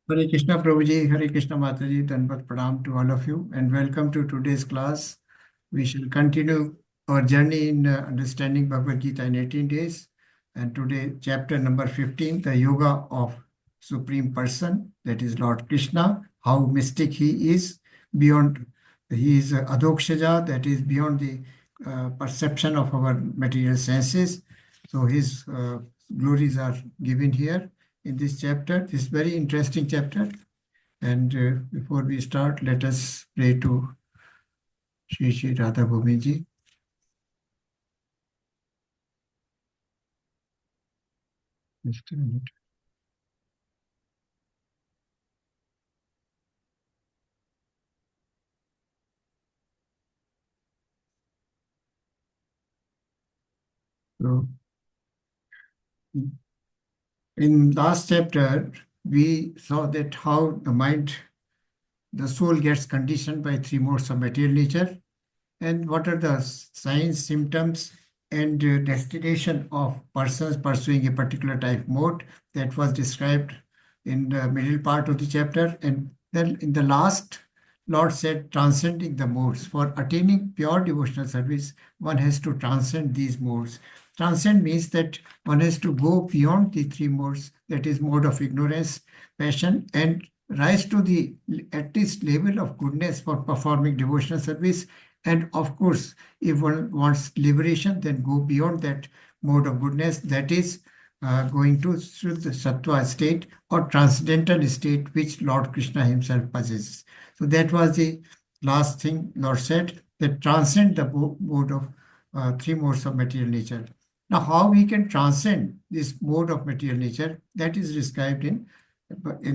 Hare Krishna Prabhuji, Hare Krishna Mataji, Danvat Pranam to all of you, and welcome to today's class. We shall continue our journey in understanding Bhagavad Gita in 18 days. And today, chapter number 15, the Yoga of Supreme Person, that is Lord Krishna, how mystic he is, beyond, he is Adokshaja, that is beyond the perception of our material senses. So his glories are given here in this chapter, this very interesting chapter. And before we start, let us pray to Shri Radha Govinda ji. Just a minute. So, in last chapter, we saw that how the mind, the soul gets conditioned by three modes of material nature, and what are the signs, symptoms, and destination of persons pursuing a particular type mode that was described in the middle part of the chapter. And then in the last, Lord said, transcending the modes. For attaining pure devotional service, one has to transcend these modes. Transcend means that one has to go beyond the three modes, that is, mode of ignorance, passion, and rise to the at least level of goodness for performing devotional service. And of course, if one wants liberation, then go beyond that mode of goodness, that is going to the sattva state or transcendental state, which Lord Krishna himself possesses. So that was the last thing Lord said, that transcend the mode of three modes of material nature. Now, how we can transcend this mode of material nature, that is described in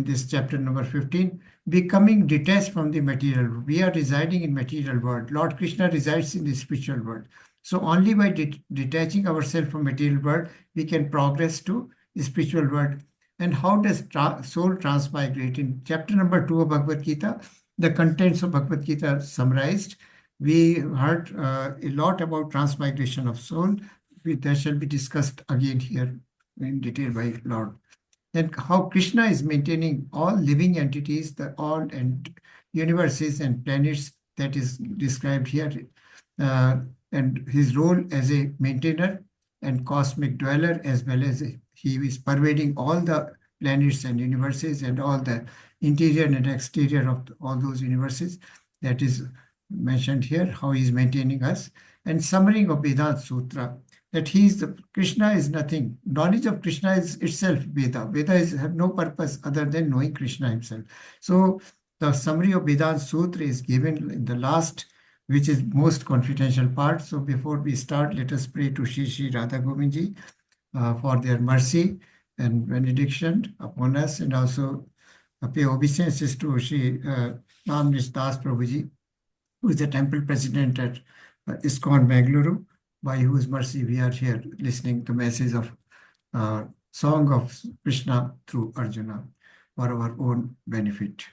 this chapter number 15, becoming detached from the material world. We are residing in material world. Lord Krishna resides in the spiritual world. So only by detaching ourselves from material world, we can progress to the spiritual world. And how does soul transmigrate? In chapter number 2 of Bhagavad Gita, the contents of Bhagavad Gita summarized. We heard a lot about transmigration of soul. That shall be discussed again here in detail by Lord. Then how Krishna is maintaining all living entities, all and universes and planets, that is described here, and his role as a maintainer and cosmic dweller, as well as he is pervading all the planets and universes and all the interior and exterior of all those universes. That is mentioned here, how he is maintaining us. And summary of Vedanta Sutra, that Krishna is nothing. Knowledge of Krishna is itself Veda. Veda have no purpose other than knowing Krishna himself. So the summary of Vedanta Sutra is given in the last, which is most confidential part. So before we start, let us pray to Shri Radha Govinda ji for their mercy and benediction upon us, and also pay obeisances to Shri Ramnesh Das Prabhuji, who is the temple president at ISKCON Bengaluru, by whose mercy we are here listening to message of song of Krishna through Arjuna for our own benefit.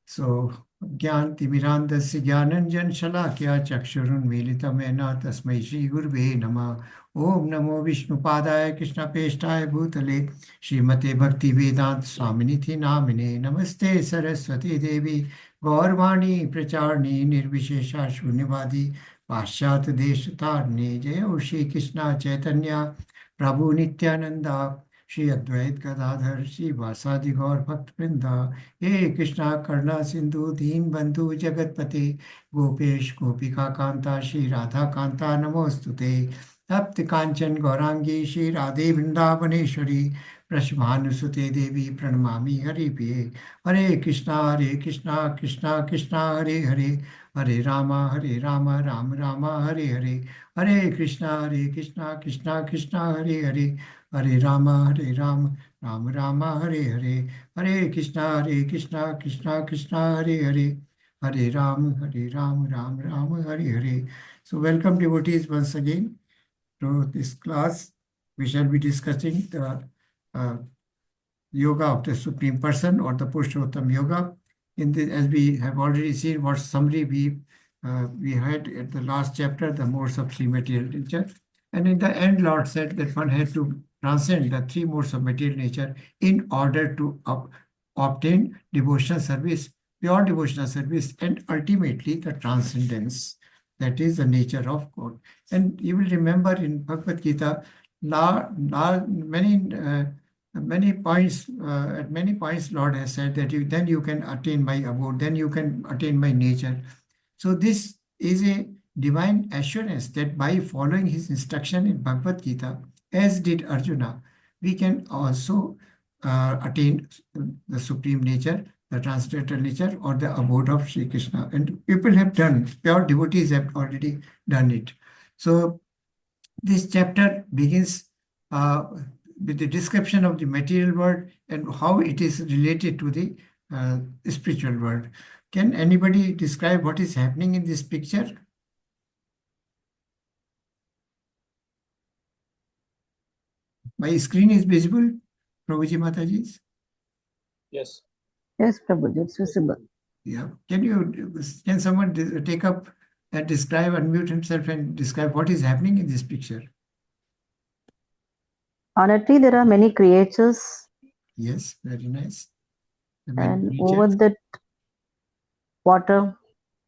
So, Gyan Timirandasya Gyananjan Shalakya Chakshurun Militamena Tasmai Shri Gurve Nama Om Namo Vishnu Padaya Krishna Peshtaya Bhutale Srimate Bhakti Vedant Swaminiti Namine Namaste Saraswati Devi Gaurvani Pracharni Nirvishesha Shunyavadi पाश्चात देश तारणे जय श्री कृष्ण चैतन्य प्रभु नित्यानंदा श्री अद्वैत गदाधर श्री वासादि गौर भक्त वृंदा हे कृष्णा करुणा सिंधु दीन बंधु जगतपते गोपेश गोपिका कांता श्री राधा कांता नमोस्तुते तप्त कांचन गौरांगी श्री राधे वृंदावनेश्वरी प्रशभानुसुते देवी प्रणमामि हरिप्रिये हरे Krishna Krishna Krishna Hare Hare Hare Ram Ram Ram Hare Hare Hare Krishna Krishna Krishna Hare Hare Hare Ram Ram Ram Hare Hare Hare Krishna Krishna Krishna Hare Hare Hare Ram Ram Ram Hare Hare. So welcome devotees once again to this class. We shall be discussing the yoga of the Supreme Person, or the Purushottam Yoga. As we have already seen, what summary we had at the last chapter, the modes of three material nature. And in the end, Lord said that one had to transcend the three modes of material nature in order to obtain devotional service, pure devotional service, and ultimately the transcendence. That is the nature of God. And you will remember in Bhagavad Gita, many points, at many points, Lord has said that then you can attain my abode, then you can attain my nature. So this is a divine assurance that by following his instruction in Bhagavad Gita, as did Arjuna, we can also attain the supreme nature, the transcendental nature, or the abode of Sri Krishna. And people have done, pure devotees have already done it. So this chapter begins with the description of the material world and how it is related to the spiritual world. Can anybody describe what is happening in this picture? My screen is visible, Prabhuji Mataji? Yes. Yes, Prabhuji, it's visible. Yeah. Can someone take up and describe, unmute himself and describe what is happening in this picture? On a tree, there are many creatures, Yes, very nice. Many and creatures. over that water,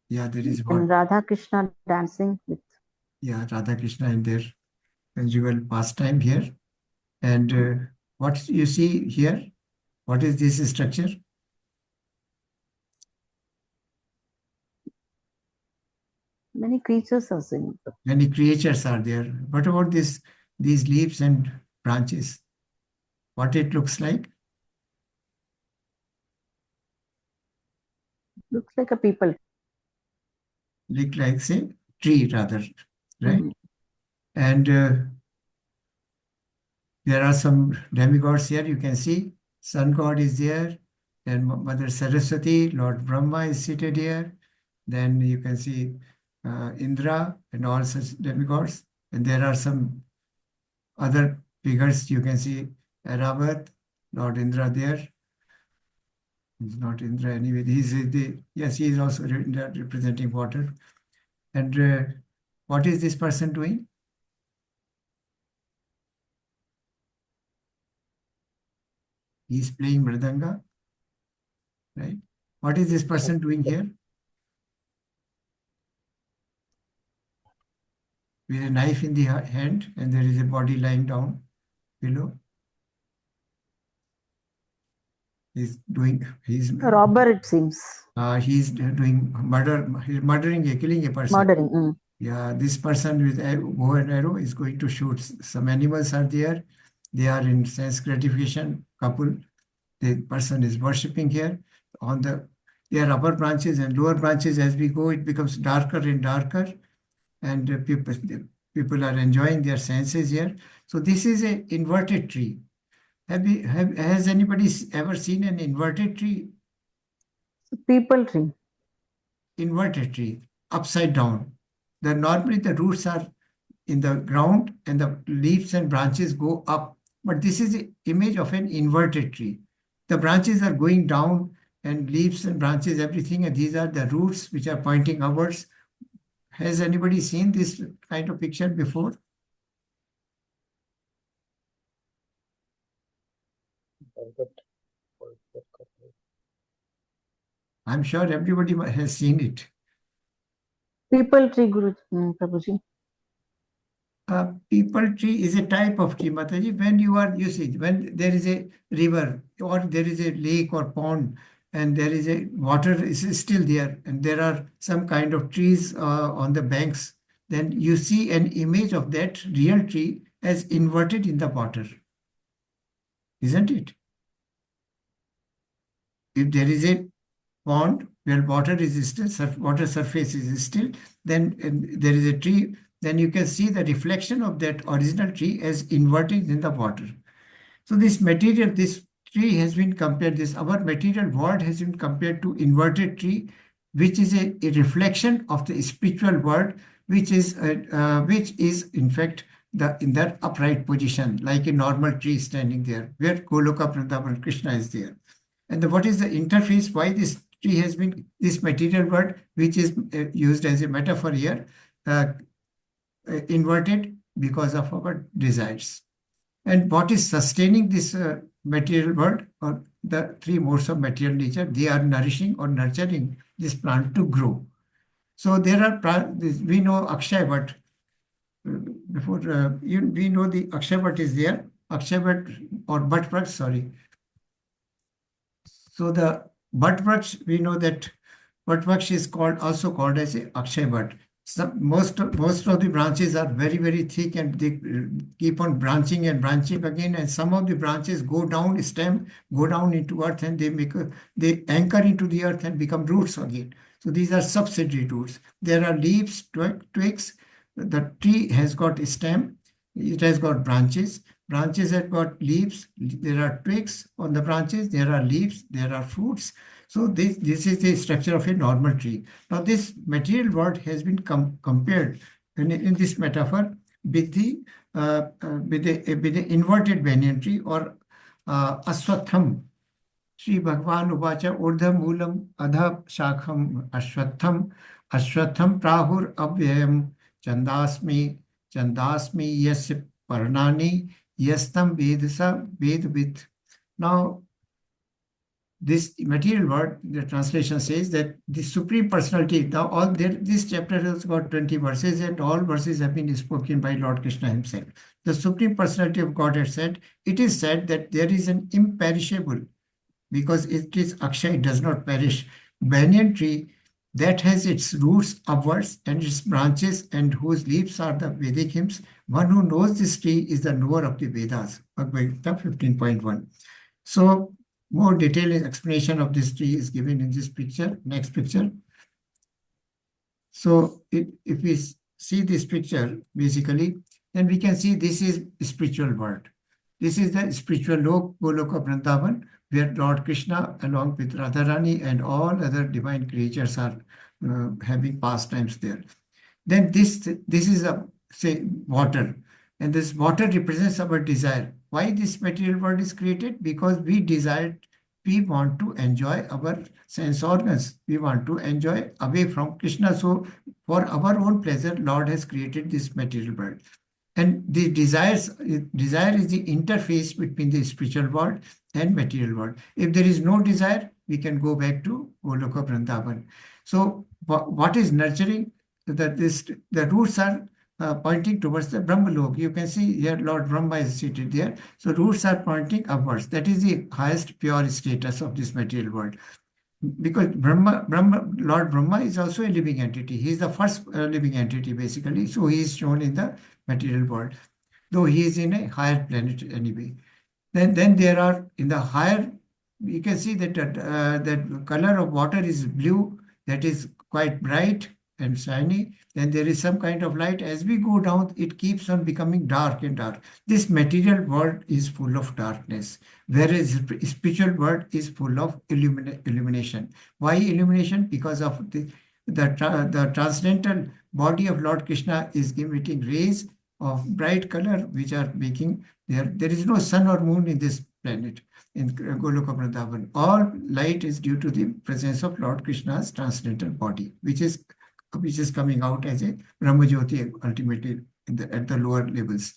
Yeah, there is and what? Radha Krishna dancing with. Yeah, Radha Krishna in their conjugal pastime here. And what you see here, what is this structure? Many creatures are seen. Many creatures are there. What about these leaves and branches? What it looks like? Looks like a people. Look like, say, tree rather, right? Mhm. And there are some demigods here. You can see Sun God is there. Then Mother Saraswati, Lord Brahma is seated here. Then you can see Indra and all such demigods. And there are some other figures. You can see Aravat, Lord Indra there. He's not Indra anyway. Yes, he is also representing water. And what is this person doing? He's playing Mridanga, right? What is this person doing here? With a knife in the hand, and there is a body lying down below. He's A robber, it seems. He's doing murder. He's murdering, killing a person. Murdering. Mm. Yeah, this person with a bow and arrow is going to shoot. Some animals are there. They are in sense gratification couple. The person is worshipping here. There are upper branches and lower branches. As we go, it becomes darker and darker, and people are enjoying their senses here. So this is an inverted tree. Has anybody ever seen an inverted tree? People tree. Inverted tree, upside down. Normally the roots are in the ground and the leaves and branches go up. But this is an image of an inverted tree. The branches are going down and leaves and branches, everything, and these are the roots which are pointing upwards. Has anybody seen this kind of picture before? I'm sure everybody has seen it. People tree, Guru Prabhuji. People tree is a type of tree, Mataji. When there is a river or there is a lake or pond and there is a water is still there and there are some kind of trees on the banks, then you see an image of that real tree as inverted in the water. Isn't it? If there is a pond where water is still, water surface is still, then there is a tree, then you can see the reflection of that original tree as inverted in the water. So this tree has been compared, our material world has been compared to inverted tree, which is a reflection of the spiritual world, which is in fact in that upright position, like a normal tree standing there, where Goloka Vrindavan Krishna is there. And what is the interface? Why this tree has been, this material world, which is used as a metaphor here, inverted because of our desires. And what is sustaining this material world or the three modes of material nature. They are nourishing or nurturing this plant to grow. So there are, we know Akshay, but before we know the Akshay Bhat is there. Akshay Bhat or Bhat Praksh, sorry. So the Bhat Praksh, we know that Bhat Praksh is also called as a Akshay Bhat. Most of the branches are very, very thick, and they keep on branching and branching again. And some of the branches go down, stem go down into earth, and they anchor into the earth and become roots again. So these are subsidiary roots. There are leaves, twigs. The tree has got a stem. It has got branches. Branches have got leaves. There are twigs on the branches. There are leaves. There are fruits. So this is the structure of a normal tree. Now this material world has been compared in this metaphor with the inverted banyan tree or aswatham. Sri Bhagavan Uvacha Urdha Moolam Adha Shakham Ashwatham Prahur Avyayam Chandasmi Yasya Parnani Yastam Vedasa Vedvit. Now, this material word, the translation says that the Supreme Personality, now this chapter has got 20 verses, and all verses have been spoken by Lord Krishna himself. The Supreme Personality of God has said, it is said that there is an imperishable, because it is Akshay, it does not perish, banyan tree that has its roots upwards and its branches and whose leaves are the Vedic hymns. One who knows this tree is the knower of the Vedas. Bhagavadgita 15.1. So more detailed explanation of this tree is given in this picture. Next picture. So if we see this picture, basically, then we can see this is spiritual world. This is the spiritual Goloka Vrindavan, where Lord Krishna, along with Radharani and all other divine creatures, are having pastimes there. Then this is say water, and this water represents our desire. Why this material world is created? Because we want to enjoy our sense organs. We want to enjoy away from Krishna. So for our own pleasure, Lord has created this material world. And the desire is the interface between the spiritual world and material world. If there is no desire, we can go back to Goloka Vrindavan. So what is nurturing? The roots are pointing towards the Brahmalok. You can see here Lord Brahma is seated there. So roots are pointing upwards. That is the highest pure status of this material world. Because Lord Brahma is also a living entity. He is the first living entity, basically. So he is shown in the material world, though he is in a higher planet anyway. Then there are in the higher, you can see that that color of water is blue, that is quite bright and shiny. Then there is some kind of light. As we go down, it keeps on becoming dark and dark. This material world is full of darkness, whereas spiritual world is full of illumination. Why illumination? Because of the transcendental body of Lord Krishna is emitting rays of bright color, which are making there is no sun or moon in this planet in Goloka Vrindavan. All light is due to the presence of Lord Krishna's transcendental body, which is coming out as a Brahmajyoti ultimately at the lower levels.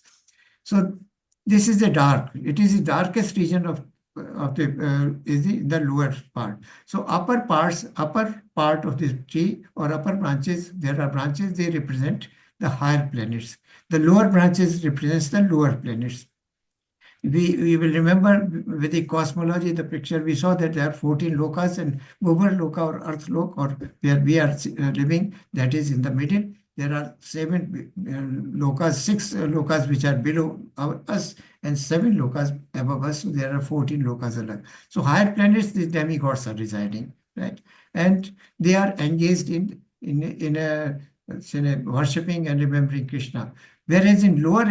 So this is the dark. It is the darkest region of the lower part. So upper part of this tree or upper branches, there are branches, they represent the higher planets. The lower branches represents the lower planets. We will remember with the cosmology, the picture we saw that there are 14 lokas, and Gobar Loka or Earth Lok, or where we are living, that is in the middle. There are 7 lokas, 6 lokas which are below us, and 7 lokas above us. So there are 14 lokas alike. So higher planets, the demigods are residing, right? And they are engaged in worshipping and remembering Krishna. Whereas in lower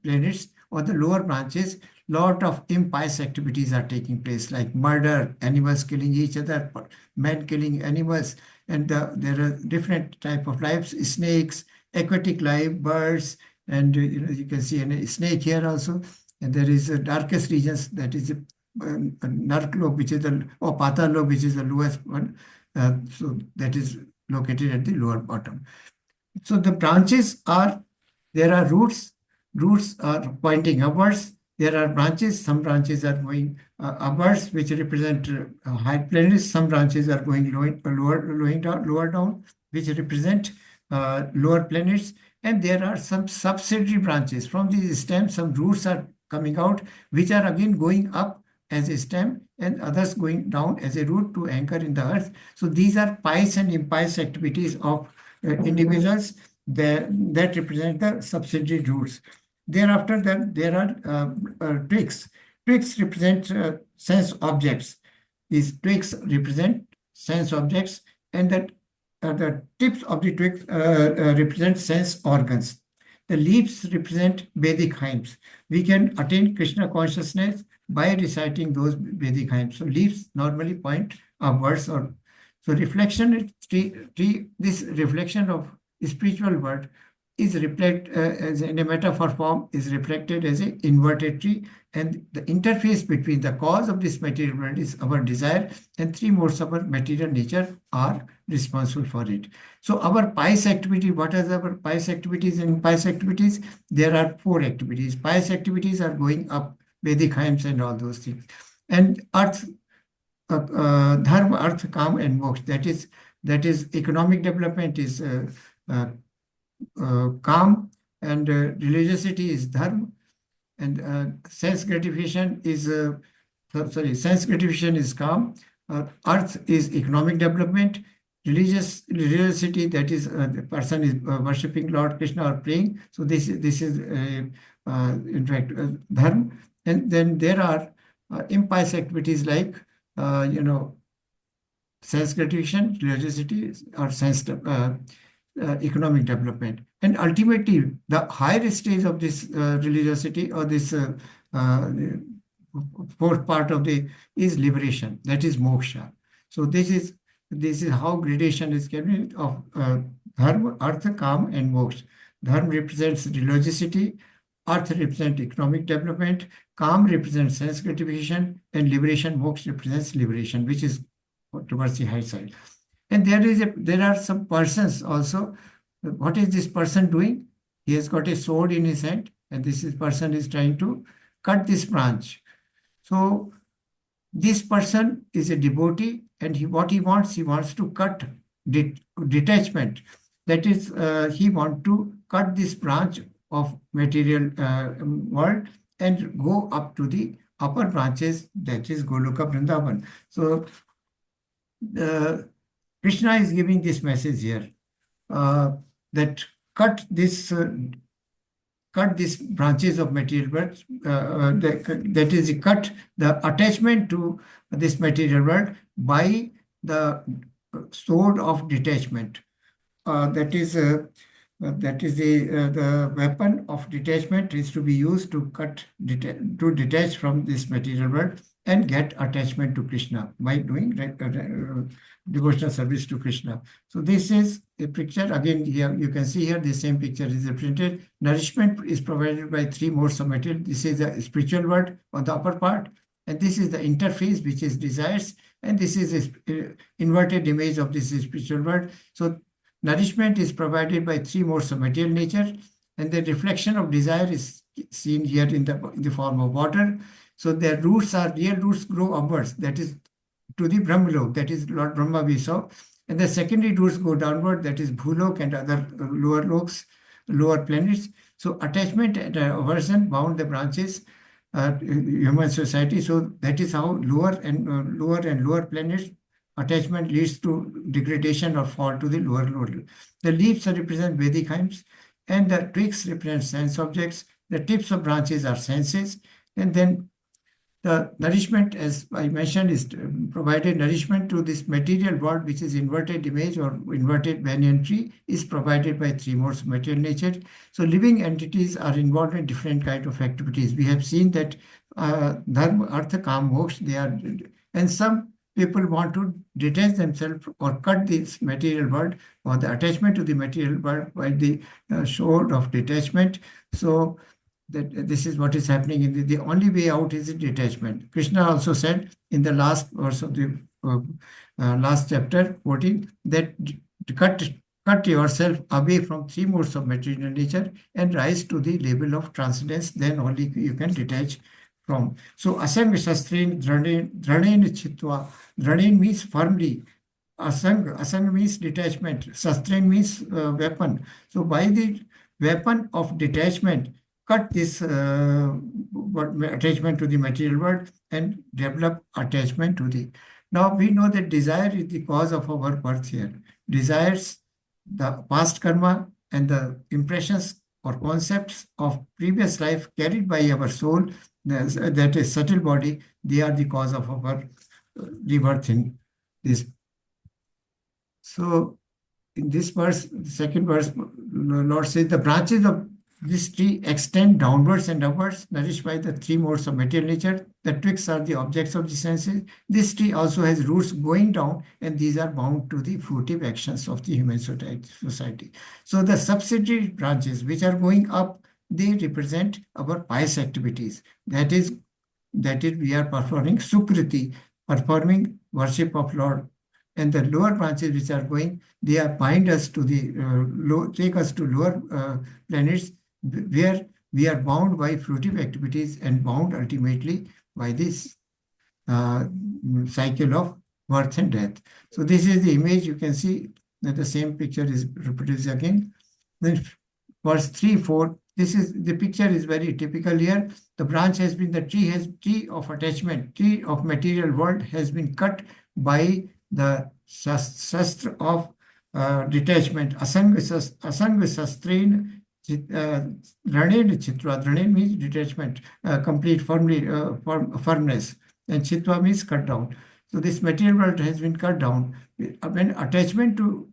planets or the lower branches, lot of impious activities are taking place, like murder, animals killing each other, men killing animals, and there are different type of lives: snakes, aquatic life, birds, and you can see a snake here also. And there is the darkest regions, that is Narklok, which is or Patalok, which is the lowest one. So that is located at the lower bottom. So the branches there are roots. Roots are pointing upwards, There are branches. Some branches are going upwards, which represent high planes. Some branches are going lower down, which represent lower planets. And there are some subsidiary branches from these stems. Some roots are coming out, which are again going up as a stem, and others going down as a root to anchor in the earth. So these are pious and impious activities of individuals that represent the subsidiary roots. Thereafter, there are twigs. Twigs represent sense objects. These twigs represent sense objects, and the tips of the twigs represent sense organs. The leaves represent Vedic hymns. We can attain Krishna consciousness by reciting those Vedic hymns. So leaves normally point upwards, or so reflection. This reflection of spiritual world is as in a metaphor form, is reflected as an inverted tree, and the interface between the cause of this material world is our desire, and three modes of our material nature are responsible for it. So our pious activity, what are our pious activities? In pious activities, there are 4 activities. Pious activities are going up, Vedic hymns and all those things. And dharma, arth, kam, and moksha. That is economic development is kam, and religiosity is dharma, and sense gratification is kam. Arth is economic development. Religiosity, that is the person is worshipping Lord Krishna or praying. So this is in fact dharma. And then there are impious activities like sense gratification, religiosity, or sense economic development. And ultimately, the higher stage of this religiosity, or this fourth part of is liberation, that is moksha. So this is how gradation is given of dharma, artha, kam, and moksha. Dharma represents religiosity, artha represents economic development, kam represents sense gratification, and liberation, moksha, represents liberation, which is towards the high side. And there are some persons also. What is this person doing? He has got a sword in his hand, and this person is trying to cut this branch. So this person is a devotee, and what he wants to cut detachment. That is, he wants to cut this branch of material world and go up to the upper branches, that is Goloka Vrindavan. So Krishna is giving this message here, that cut these branches of material world, that is, cut the attachment to this material world by the sword of detachment. That is the weapon of detachment is to be used to detach from this material world and get attachment to Krishna by doing devotional service to Krishna. So this is a picture. Again, here you can see here the same picture is represented. Nourishment is provided by 3 modes of material. This is the spiritual world on the upper part, and this is the interface, which is desires, and this is an inverted image of this spiritual world. So nourishment is provided by 3 modes of material nature, and the reflection of desire is seen here in the form of water. So their real roots grow upwards, that is to the Brahmalok, that is Lord Brahma we saw. And the secondary roots go downward, that is Bhulok and other lower loks, lower planets. So attachment and aversion bound the branches, human society. So that is how lower and lower planets, attachment leads to degradation or fall to the lower. The leaves represent Vedic hymns, and the twigs represent sense objects. The tips of branches are senses, and then the nourishment, as I mentioned, is provided nourishment to this material world, which is inverted image or inverted banyan tree, is provided by 3 modes of material nature. So living entities are involved in different kind of activities. We have seen that dharma, artha, kam, moksha, they are, and some people want to detach themselves or cut this material world or the attachment to the material world by the sword of detachment. So that this is what is happening in the only way out is detachment. Krishna also said in the last verse of the last chapter 14 that to cut cut yourself away from three modes of material nature and rise to the level of transcendence, then only you can detach from. So asang shastrin dranen chitva. Dranen means firmly. Asang means detachment. Shastrin means weapon. So by the weapon of detachment, cut this attachment to the material world and develop attachment to the. Now we know that desire is the cause of our birth here. Desires, the past karma and the impressions or concepts of previous life carried by our soul, that is subtle body, they are the cause of our rebirth in this. So in this verse, the second verse, Lord says, the branches of this tree extend downwards and upwards, nourished by the three modes of material nature. The twigs are the objects of the senses. This tree also has roots going down, and these are bound to the fruitive actions of the human society. So the subsidiary branches which are going up, they represent our pious activities. That is we are performing sukriti, performing worship of Lord. And the lower branches which are going, they are bind us to the take us to lower planets, where we are bound by fruitive activities and bound ultimately by this cycle of birth and death. So this is the image. You can see that the same picture is reproduced again. Then verse 3, 4. The picture is very typical here. The branch has been, the tree of attachment, tree of material world has been cut by the shastra of detachment. Asang shastrin dranen chitva. Dranen means detachment, complete firmness. And chitva means cut down. So this material world has been cut down. When attachment to,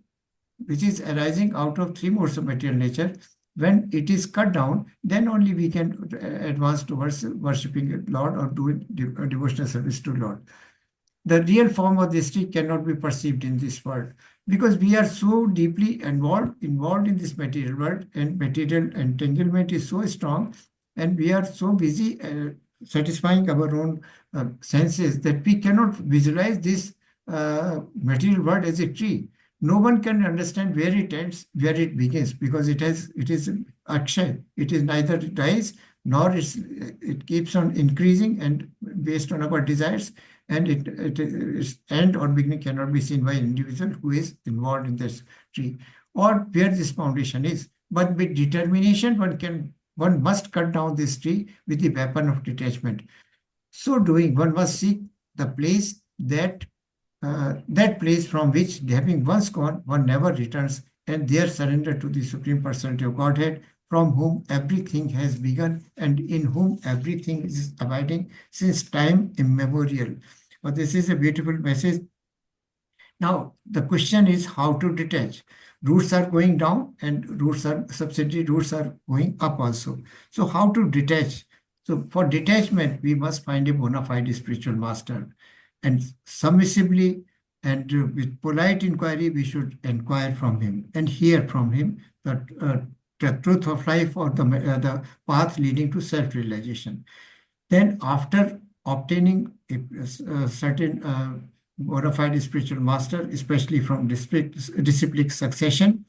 which is arising out of three modes of material nature, when it is cut down, then only we can advance towards worshipping Lord or doing devotional service to Lord. The real form of this tree cannot be perceived in this world, because we are so deeply involved in this material world, and material entanglement is so strong, and we are so busy satisfying our own senses that we cannot visualize this material world as a tree. No one can understand where it ends, where it begins, because it is akshay. It is neither dies nor it keeps on increasing, and based on our desires, and its end or beginning cannot be seen by an individual who is involved in this tree, or where this foundation is. But with determination, one must cut down this tree with the weapon of detachment. So doing, one must seek the place that place from which, having once gone, one never returns, and there surrender to the Supreme Personality of Godhead, from whom everything has begun and in whom everything is abiding since time immemorial. But this is a beautiful message. Now, the question is how to detach. Roots are going down, and subsidiary roots are going up also. So how to detach? So for detachment, we must find a bona fide spiritual master. And submissively and with polite inquiry, we should inquire from him and hear from him that the truth of life, or the path leading to self-realization. Then after obtaining a certain bona fide spiritual master, especially from disciplic succession,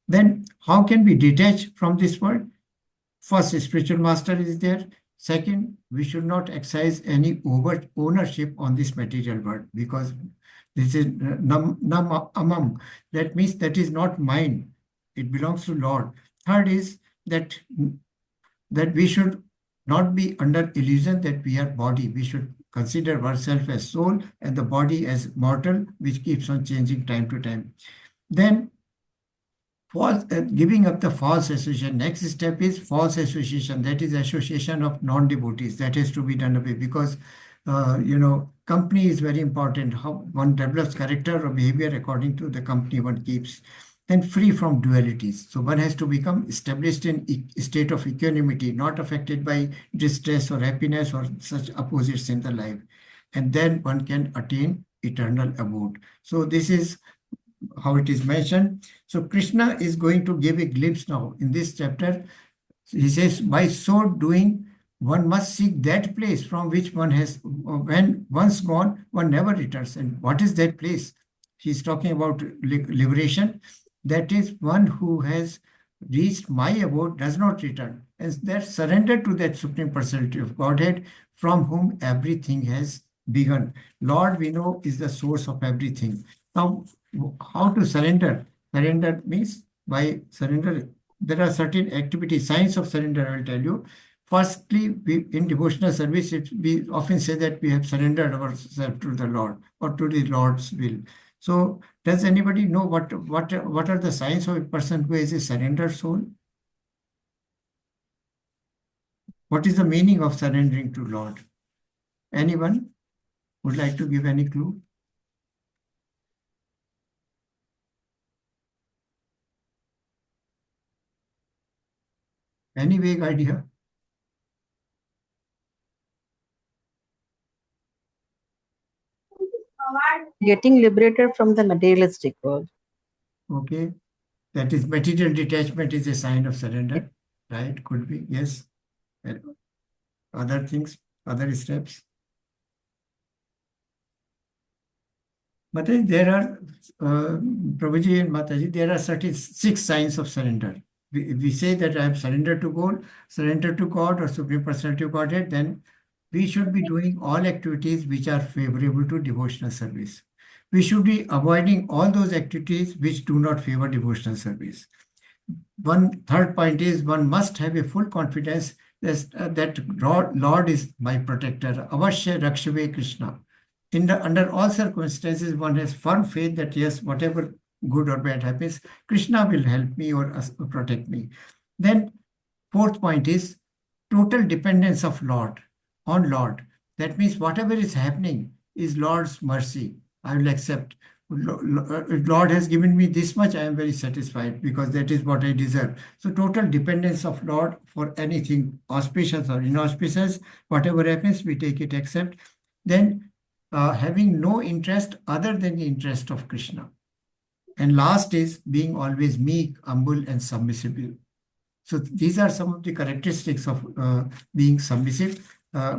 then how can we detach from this world? First, a spiritual master is there. Second, we should not exercise any overt ownership on this material world, because this is nam amam. That means that is not mine. It belongs to Lord. Third is that we should not be under illusion that we are body. We should consider ourselves as soul and the body as mortal, which keeps on changing time to time. Then giving up the false association. Next step is false association. That is association of non-devotees. That has to be done away, because company is very important. How one develops character or behavior according to the company one keeps. Then free from dualities. So one has to become established in a state of equanimity, not affected by distress or happiness or such opposites in the life. And then one can attain eternal abode. So this is how it is mentioned. So Krishna is going to give a glimpse now in this chapter. He says, by so doing, one must seek that place from which one has, when once gone, one never returns. And what is that place? He's talking about liberation. that is, one who has reached my abode does not return. And that surrender to that Supreme Personality of Godhead from whom everything has begun. Lord, we know, is the source of everything. Now, how to surrender? Surrender means by surrender, there are certain activities, signs of surrender, I will tell you. Firstly, in devotional service, we often say that we have surrendered ourselves to the Lord or to the Lord's will. So, does anybody know what are the signs of a person who is a surrendered soul? What is the meaning of surrendering to Lord? Anyone would like to give any clue? Any vague idea? Getting liberated from the materialistic world. Okay. That is, material detachment is a sign of surrender, right? Could be, yes. And other things, other steps. But there are, Prabhuji and Mataji, there are certain 6 signs of surrender. We say that I have surrendered to God, surrendered to God or Supreme Personality of Godhead, then we should be doing all activities which are favorable to devotional service. We should be avoiding all those activities which do not favor devotional service. One third point is one must have a full confidence that Lord is my protector. Avashya Rakshave Krishna. Under all circumstances, one has firm faith that yes, whatever good or bad happens, Krishna will help me or protect me. Then fourth point is total dependence of Lord on Lord. That means whatever is happening is Lord's mercy. I will accept. Lord has given me this much, I am very satisfied because that is what I deserve. So total dependence of Lord for anything, auspicious or inauspicious, whatever happens, we take it, accept. Then having no interest other than the interest of Krishna. And last is being always meek, humble, and submissive. So these are some of the characteristics of being submissive,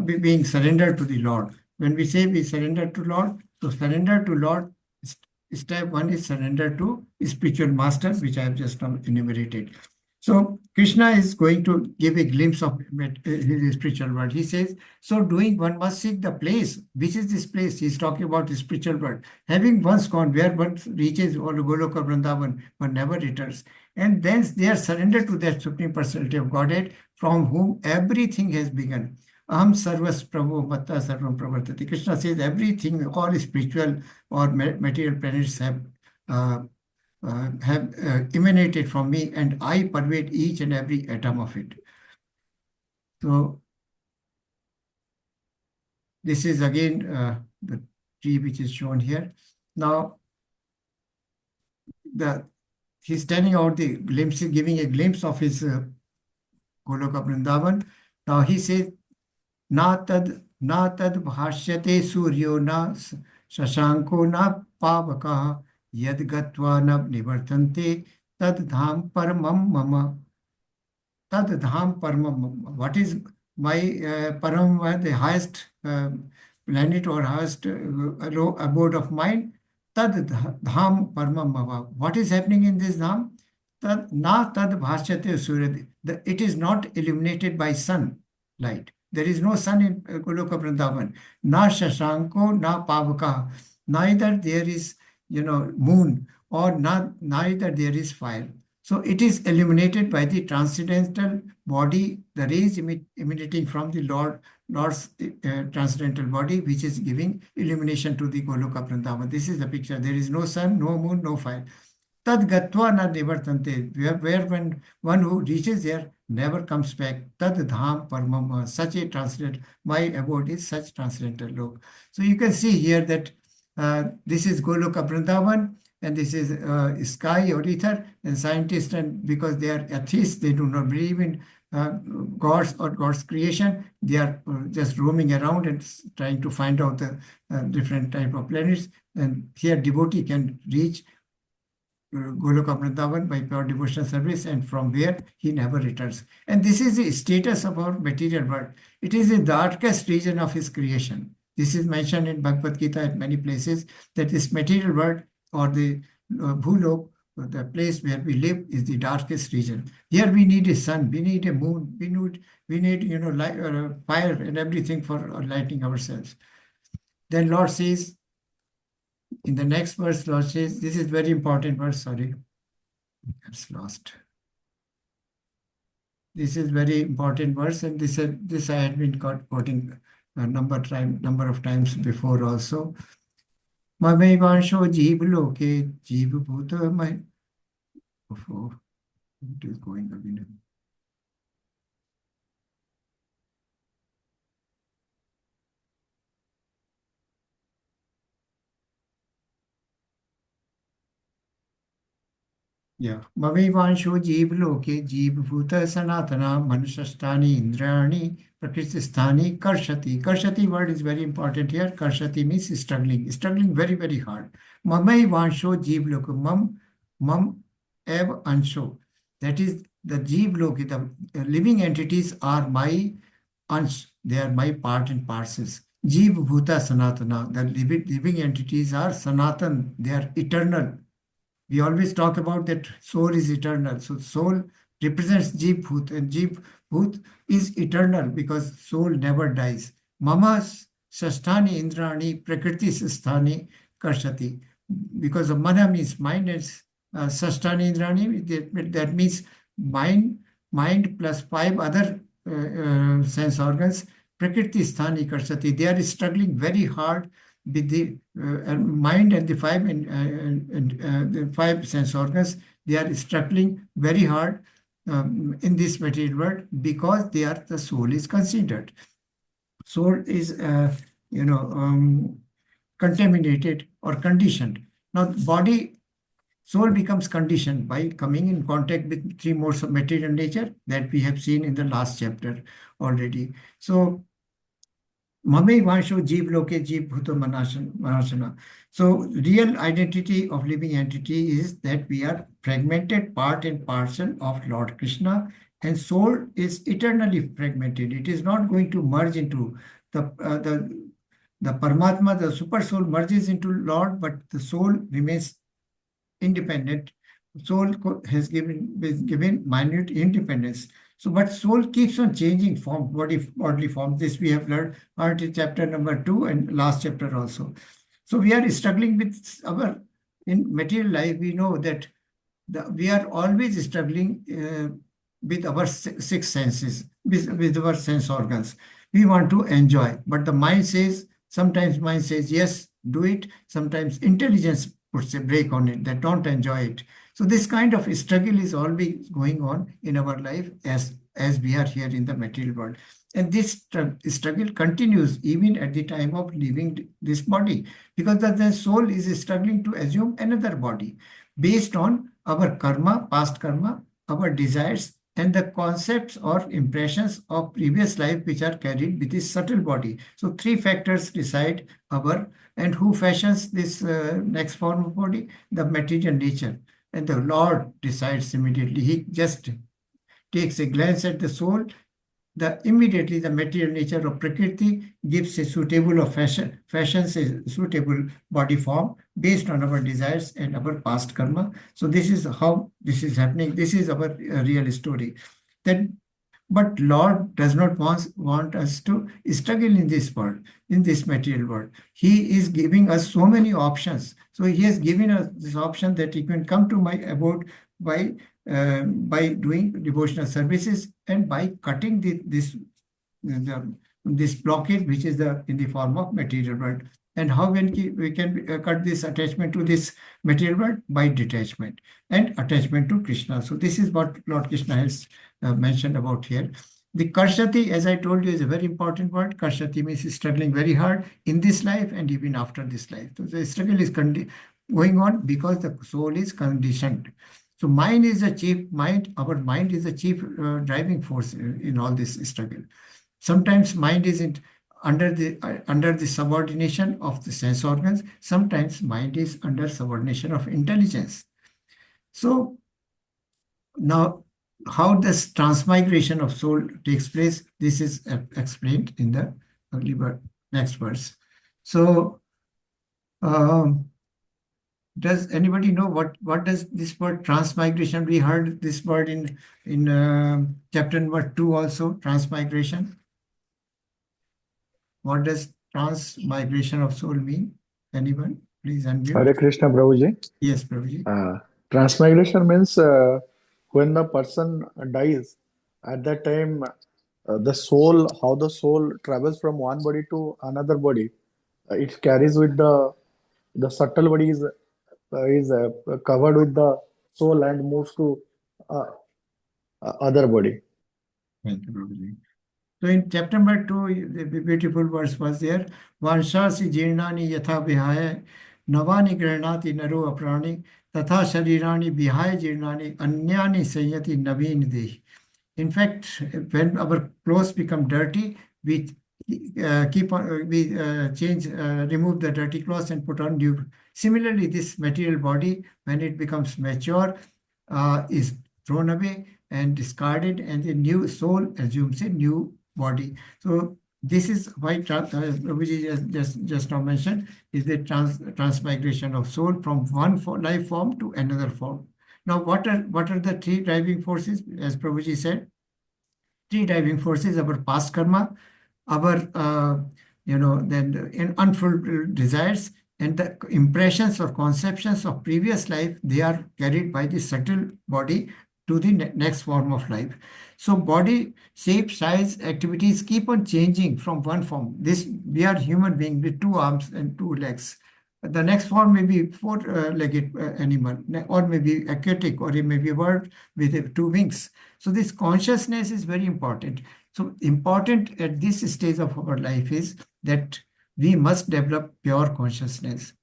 being surrendered to the Lord. When we say we surrender to Lord, so surrender to Lord, step 1 is surrender to spiritual master, which I have just now enumerated. So Krishna is going to give a glimpse of his spiritual world. He says, so doing one must seek the place. Which is this place? He's talking about the spiritual world. Having once gone, where one reaches Goloka Vrindavan, one never returns. And then they are surrendered to that Supreme Personality of Godhead from whom everything has begun. Aham sarvas prabhu matta sarvam pravartati. Krishna says everything, all spiritual or material planets have emanated from me and I pervade each and every atom of it. So this is again the tree which is shown here. Now he's telling out the glimpse, giving a glimpse of his Goloka Vrindavan. Now he says, Na tad bhashyate suryo na shashanko na pavakaha yad gatva na nivartante tad dham paramam mama. Tad dham paramam mama. What is my param, the highest planet or highest abode of mine? Tad dham paramam mama. What is happening in this dham? Tad bhashyate surya. It is not illuminated by sun light. There is no sun in Goloka Vrindavan. Na shashanko, na pavaka. Neither there is, moon or neither there is fire. So it is illuminated by the transcendental body, the rays emanating from the Lord's transcendental body, which is giving illumination to the Goloka Vrindavan. This is the picture. There is no sun, no moon, no fire. Tad gatva na nivartante, where when one who reaches there never comes back. Tad dham paramam, such a transcendental, my abode is such transcendental lok. So you can see here that this is Goloka Vrindavan and this is sky or ether, and scientists, and because they are atheists, they do not believe in gods or God's creation, they are just roaming around and trying to find out the different type of planets. And here devotee can reach Goloka Vrindavan by pure devotional service, and from where he never returns. And this is the status of our material world. It is the darkest region of his creation. This is mentioned in Bhagavad Gita at many places, that this material world or the Bhulok So the place where we live is the darkest region. Here we need a sun, we need a moon, we need light, fire and everything for lighting ourselves. Then Lord says, in the next verse, Lord says, this is very important verse, sorry, it's lost. This is very important verse, and this I had been quoting a number of times before also. Mamaivansho jeev loke jeev bhuta my. Oh, it is going again. Yeah. Mamaivansho jeev loke jeev bhuta sanatana manusastani indrani prakritisthani karshati. Karshati word is very important here. Karshati means struggling very, very hard. Mamaivansho jeev loke mam ev ansho. That is the jeev loke, the living entities are my ansh. They are my part and parcels. Jeev bhuta sanatana. The living entities are sanatan. They are eternal. We always talk about that soul is eternal. So soul represents Jeev Bhut, and Jeev Bhut is eternal because soul never dies. Mama Sasthani Indrani Prakriti Sasthani Karshati. Because of mana means mind, and Sasthani Indrani, that means mind plus 5 other sense organs. Prakriti Sthani Karshati. They are struggling very hard with the mind and the the 5 sense organs. They are struggling very hard in this material world because the soul is considered. Soul is contaminated or conditioned. Now soul becomes conditioned by coming in contact with 3 modes of material nature that we have seen in the last chapter already. So Mame Vansho Jeev Loke Jeev Bhuto Manasana. So real identity of living entity is that we are fragmented part and parcel of Lord Krishna, and soul is eternally fragmented. It is not going to merge into the Paramatma. The super soul merges into Lord, but the soul remains independent. Soul has been given minute independence. So, but soul keeps on changing form, bodily form. This we have learned in chapter number 2 and last chapter also. So we are struggling with in material life. We know that we are always struggling with our 6 senses, with our sense organs. We want to enjoy, but the mind says, sometimes mind says, yes, do it. Sometimes intelligence puts a brake on it, that don't enjoy it. So this kind of struggle is always going on in our life as we are here in the material world. And this struggle continues even at the time of leaving this body, because the soul is struggling to assume another body based on our karma, past karma, our desires, and the concepts or impressions of previous life which are carried with this subtle body. So 3 factors decide and who fashions this next form of body? The material nature. And the Lord decides immediately. He just takes a glance at the soul. Immediately the material nature of Prakriti gives a suitable fashions a suitable body form based on our desires and our past karma. So this is how this is happening. This is our real story. But Lord does not want us to struggle in this world, in this material world. He is giving us so many options. So he has given us this option that you can come to my abode by doing devotional services and by cutting this blockade, which is in the form of material world. And how we can cut this attachment to this material world? By detachment and attachment to Krishna. So this is what Lord Krishna has mentioned about here. The Karshati, as I told you, is a very important word. Karshati means struggling very hard in this life and even after this life. So the struggle is going on because the soul is conditioned. So our mind is the chief driving force in all this struggle. Sometimes mind isn't under the subordination of the sense organs. Sometimes mind is under subordination of intelligence. So now, how this transmigration of soul takes place, this is explained in the next verse. So Does anybody know what does this word transmigration? We heard this word in chapter number 2 also, transmigration. What does transmigration of soul mean? Anyone? Please unmute. Hare Krishna, Prabhuji. Yes, Prabhuji. Transmigration means when the person dies, at that time, the soul, how the soul travels from one body to another body, it carries with the subtle body is covered with the soul and moves to uh, other body. Thank you, Prabhuji. So in chapter number 2, the beautiful verse was there. Vanshasi jirnani yatha vihaya navani granati naro aprani tatha sharirani vihaya jirnani anyani sanyati naveen dehi. In fact, when our clothes become dirty, we remove the dirty clothes and put on new. Similarly, this material body, when it becomes mature, is thrown away and discarded, and the new soul assumes a new body. So this is why Prabhuji just now mentioned is the transmigration of soul from one life form to another form. Now, what are the three driving forces? As Prabhuji said, three driving forces: our past karma, our then in unfulfilled desires, and the impressions or conceptions of previous life. They are carried by the subtle body to the next form of life. So body shape, size, activities keep on changing from one form. We are human being with 2 arms and 2 legs. The next form may be 4-legged animal, or maybe aquatic, or it may be a bird with 2 wings. So this consciousness is very important. So important at this stage of our life is that we must develop pure consciousness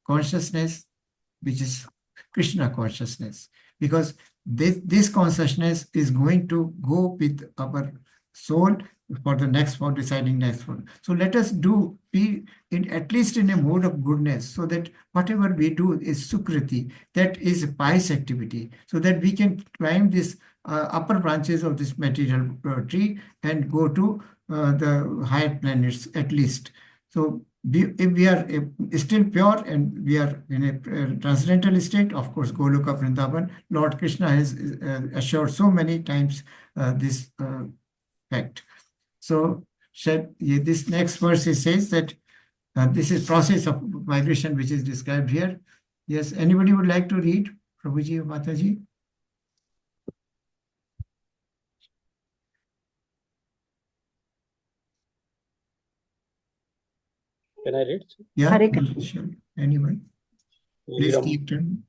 which is Krishna consciousness, because this consciousness is going to go with our soul for the next one, deciding next one. So let us be at least in a mode of goodness, so that whatever we do is sukriti, that is a pious activity, so that we can climb this upper branches of this material tree and go to the higher planets at least. So if we are still pure and we are in a transcendental state, of course, Goloka Vrindavan, Lord Krishna has assured so many times this fact. So this next verse says that this is process of migration which is described here. Yes, anybody would like to read? Prabhuji or Mataji? Can I read? Yeah, Hare Krishna. sure. Anyone? Please keep turning.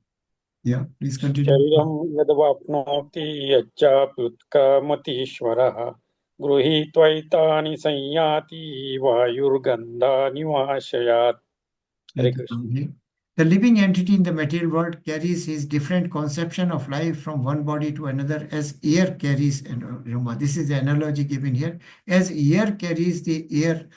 Yeah, please continue. शरीरं यद्वाप्नोति यच्चाप्युत्कामतीश्वरः गृहीत्वैतानि संयाति वायुर्गन्धानिवाशयात्. Hare Thank you, Krishna. Prabhuji. The living entity in the material world carries his different conception of life from one body to another as air carries an aroma. This is the analogy given here. As air carries the air,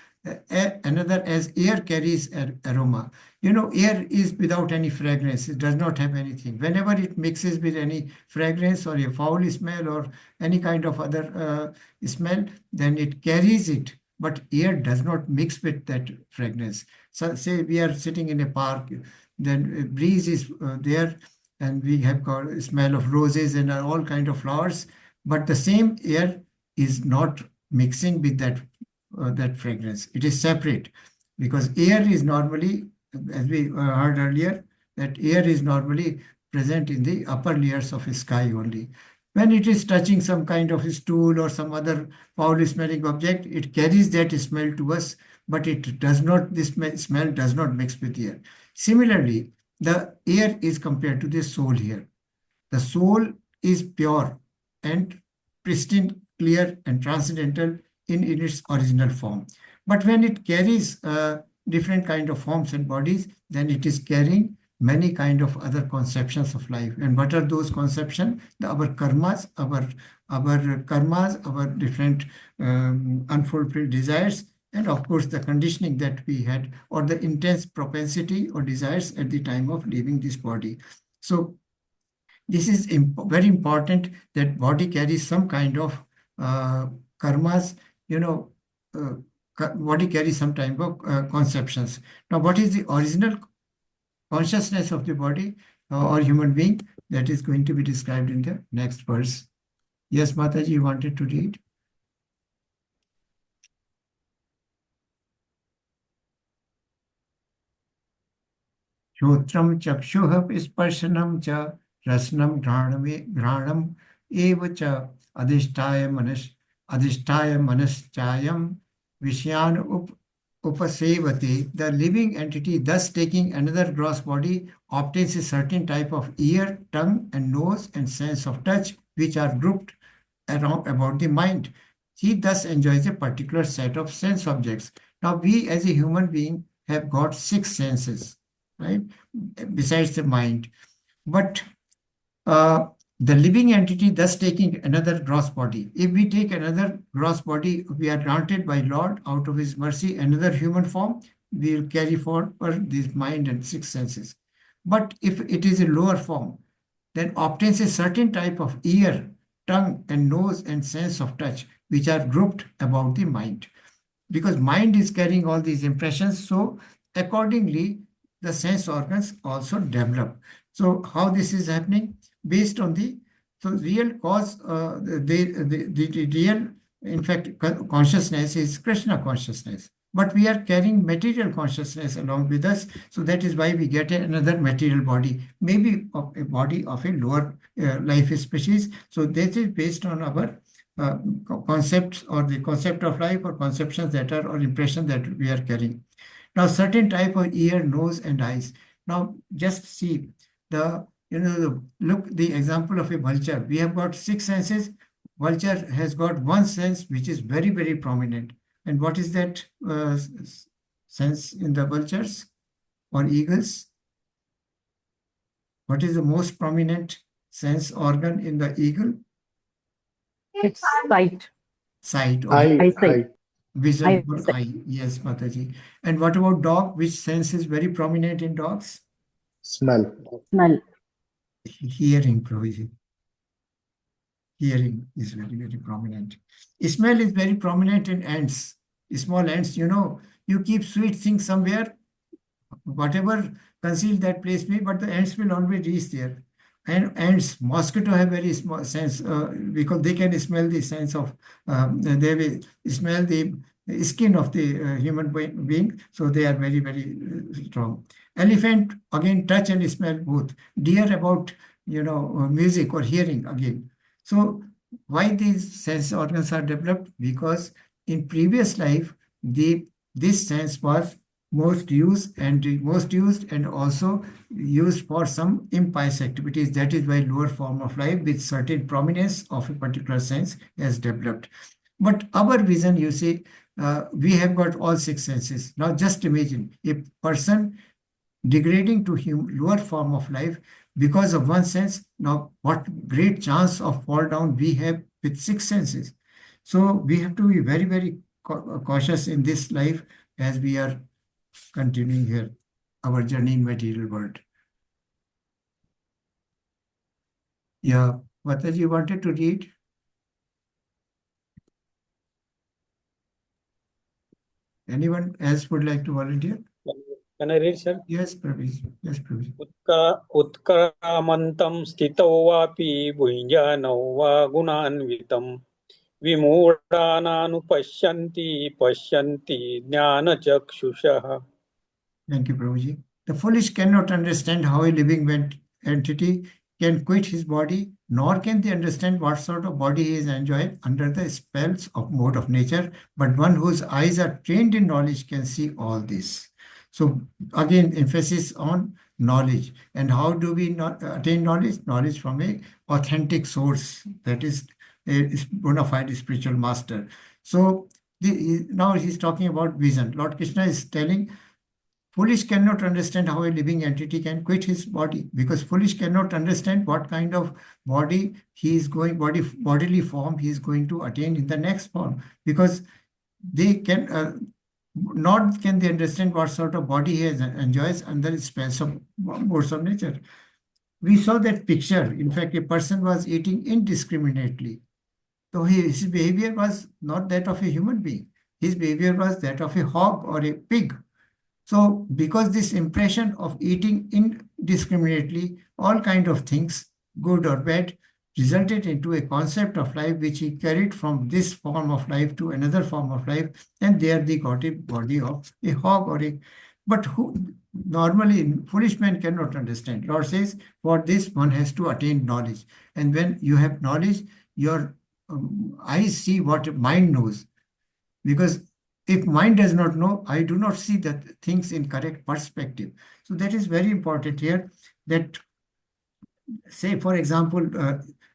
another as air carries an aroma. Air is without any fragrance. It does not have anything. Whenever it mixes with any fragrance or a foul smell or any kind of other smell, then it carries it. But air does not mix with that fragrance. So say we are sitting in a park, then a breeze is there, and we have got a smell of roses and all kind of flowers, but the same air is not mixing with that fragrance. It is separate, because air is normally, as we heard earlier, that air is normally present in the upper layers of a sky only. When it is touching some kind of a stool or some other foul smelling object, it carries that smell to us, but it does not, this smell does not mix with air. Similarly, the air is compared to the soul here. The soul is pure and pristine, clear and transcendental in its original form. But when it carries different kind of forms and bodies, then it is carrying many kind of other conceptions of life. And what are those conceptions? Our karmas, our different unfulfilled desires, and of course the conditioning that we had, or the intense propensity or desires at the time of leaving this body. So this is very important, that body carries some kind of karmas, body carries some type of conceptions. Now, what is the original consciousness of the body? or human being, that is going to be described in the next verse. Yes, Mataji, you wanted to read? श्रोत्रं चक्षुः स्पर्शनं च रसनं घ्राणम् एव च अधिष्ठाय मनश्चायं विषयान् upasevate. The living entity, thus taking another gross body, obtains a certain type of ear, tongue, and nose and sense of touch, which are grouped around about the mind. He thus enjoys a particular set of sense objects. Now, we as a human being have got 6 senses, right? Besides the mind. But the living entity thus taking another gross body. If we take another gross body, we are granted by Lord out of His mercy another human form, we will carry forward this mind and 6 senses. But if it is a lower form, then obtains a certain type of ear, tongue, and nose and sense of touch, which are grouped about the mind. Because mind is carrying all these impressions, so accordingly, the sense organs also develop. So how this is happening? Based on the real cause, the real, in fact, consciousness is Krishna consciousness. But we are carrying material consciousness along with us. So that is why we get another material body, maybe a body of a lower life species. So this is based on our concepts or the concept of life or conceptions that are or impressions that we are carrying. Now, certain type of ear, nose, and eyes. Now, just see the look the example of a vulture. We have got 6 senses. Vulture has got one sense which is very, very prominent. And what is that sense in the vultures or eagles? What is the most prominent sense organ in the eagle? It's sight. Sight or Eyesight. vision or eye. Yes, Mataji. And what about dog? Which sense is very prominent in dogs? Smell. Smell. Hearing, Prabhuji. Hearing is very, very prominent. Smell is very prominent in ants. Small ants, you keep sweet things somewhere, whatever conceal that place may, but the ants will always reach there. And ants, mosquito have very small sense because they can smell the sense of, they will smell the skin of the human being. So they are very, very strong. Elephant, again, touch and smell both. Deer about, music or hearing again. So why these sense organs are developed? Because in previous life, this sense was most used and also used for some impious activities. That is why lower form of life with certain prominence of a particular sense has developed. But our vision, you see, we have got all 6 senses. Now just imagine a person degrading to lower form of life because of one sense. Now what great chance of fall down we have with 6 senses. So we have to be very, very cautious in this life as we are continuing here, our journey in material world. Yeah, Mataji, you wanted to read? Anyone else would like to volunteer? Can I read, sir? Yes, Prabhi. Yes, Prabhi. उत्क्रामन्तं स्थितौ वापि भुञ्जानौ वा गुणान्वितं विमूढानानुपश्यन्ति पश्यन्ति ज्ञानचक्षुषः. Thank you, Prabhuji. The foolish cannot understand how a living entity can quit his body, nor can they understand what sort of body he is enjoyed under the spells of mode of nature. But one whose eyes are trained in knowledge can see all this. So again, emphasis on knowledge. And how do we not attain knowledge? Knowledge from a authentic source, that is a bona fide spiritual master. So now he's talking about vision. Lord Krishna is telling, foolish cannot understand how a living entity can quit his body, because foolish cannot understand what kind of body he is bodily form he is going to attain in the next form, because they can not can they understand what sort of body he enjoys under the spells of modes of nature. We saw that picture. In fact, a person was eating indiscriminately. So his behavior was not that of a human being. His behavior was that of a hog or a pig. So because this impression of eating indiscriminately all kind of things, good or bad, resulted into a concept of life which he carried from this form of life to another form of life, and there they got a body of a hog or a, but who normally foolish man cannot understand. Lord says, for this one has to attain knowledge. And when you have knowledge, your eyes see what mind knows. Because if mind does not know, I do not see the things in correct perspective. So that is very important here, that say, for example,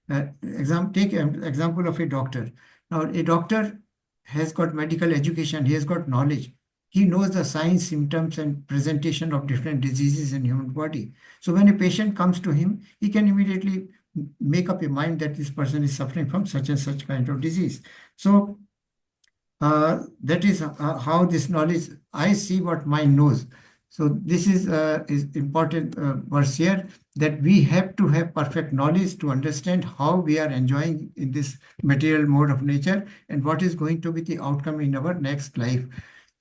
take an example of a doctor. Now, a doctor has got medical education, he has got knowledge. He knows the signs, symptoms, and presentation of different diseases in human body. So when a patient comes to him, he can immediately make up a mind that this person is suffering from such and such kind of disease. So that is how this knowledge, I see what mind knows. So this is important verse here, that we have to have perfect knowledge to understand how we are enjoying in this material mode of nature and what is going to be the outcome in our next life.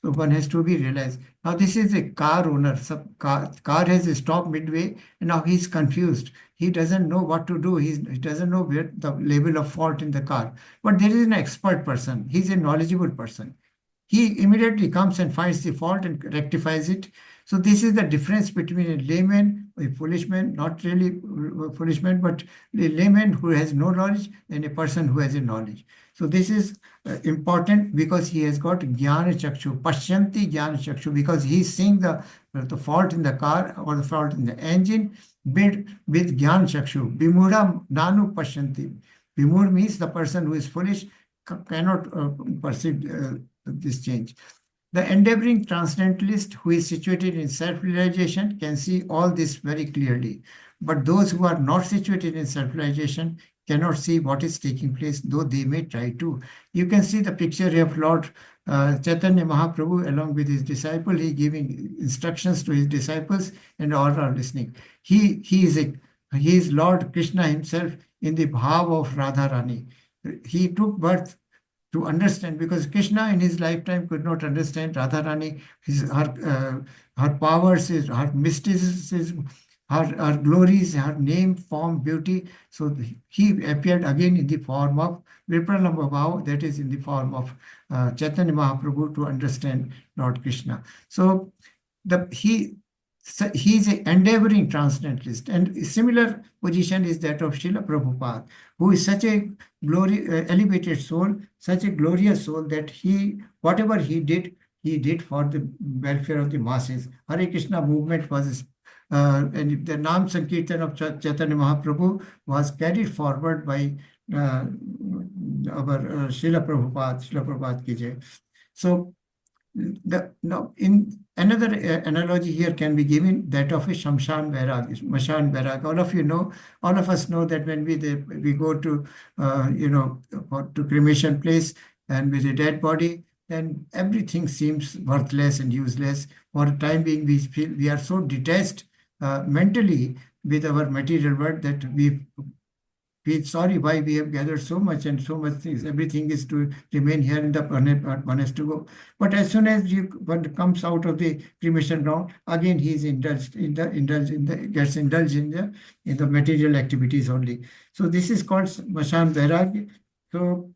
So one has to be realized. Now this is a car owner. Car has stopped midway and now he's confused. He doesn't know what to do. He doesn't know where the level of fault in the car. But there is an expert person. He's a knowledgeable person. He immediately comes and finds the fault and rectifies it. So this is the difference between a layman, a foolish man, not really a foolish man, but a layman who has no knowledge and a person who has a knowledge. So this is important because he has got jnana chakshu, pashyanti jnana chakshu, because he is seeing the fault in the car or the fault in the engine with jnana chakshu. Vimudha nanu pashyanti. Vimur means the person who is foolish cannot perceive this change. The endeavoring transcendentalist who is situated in self-realization can see all this very clearly. But those who are not situated in self-realization cannot see what is taking place, though they may try to. You can see the picture of Lord Chaitanya Mahaprabhu along with his disciple. He giving instructions to his disciples and all are listening. He is Lord Krishna himself in the bhav of Radha Rani. He took birth to understand, because Krishna in his lifetime could not understand Radharani, her powers, her mysticism, her glories, her name, form, beauty. So he appeared again in the form of Vipralambha Bhava, that is in the form of Chaitanya Mahaprabhu, to understand Lord Krishna. So he is an endeavoring transcendentalist, and a similar position is that of Srila Prabhupada, who is such a elevated soul, such a glorious soul, that whatever he did for the welfare of the masses. Hare Krishna movement was, and the Nam Sankirtan of Chaitanya Mahaprabhu was carried forward by our Srila Prabhupada Ki Jai. So in another analogy here can be given, that of a Shamshan Vairag, Mashan Vairag. All of us know that when we go to to cremation place and with a dead body, then everything seems worthless and useless. For the time being, we feel we are so detached mentally with our material world that we feel sorry why we have gathered so much and so much things. Everything is to remain here in the planet, one has to go. But as soon as one comes out of the cremation ground, again he is gets indulged in the material activities only. So this is called Mashan Vairag. So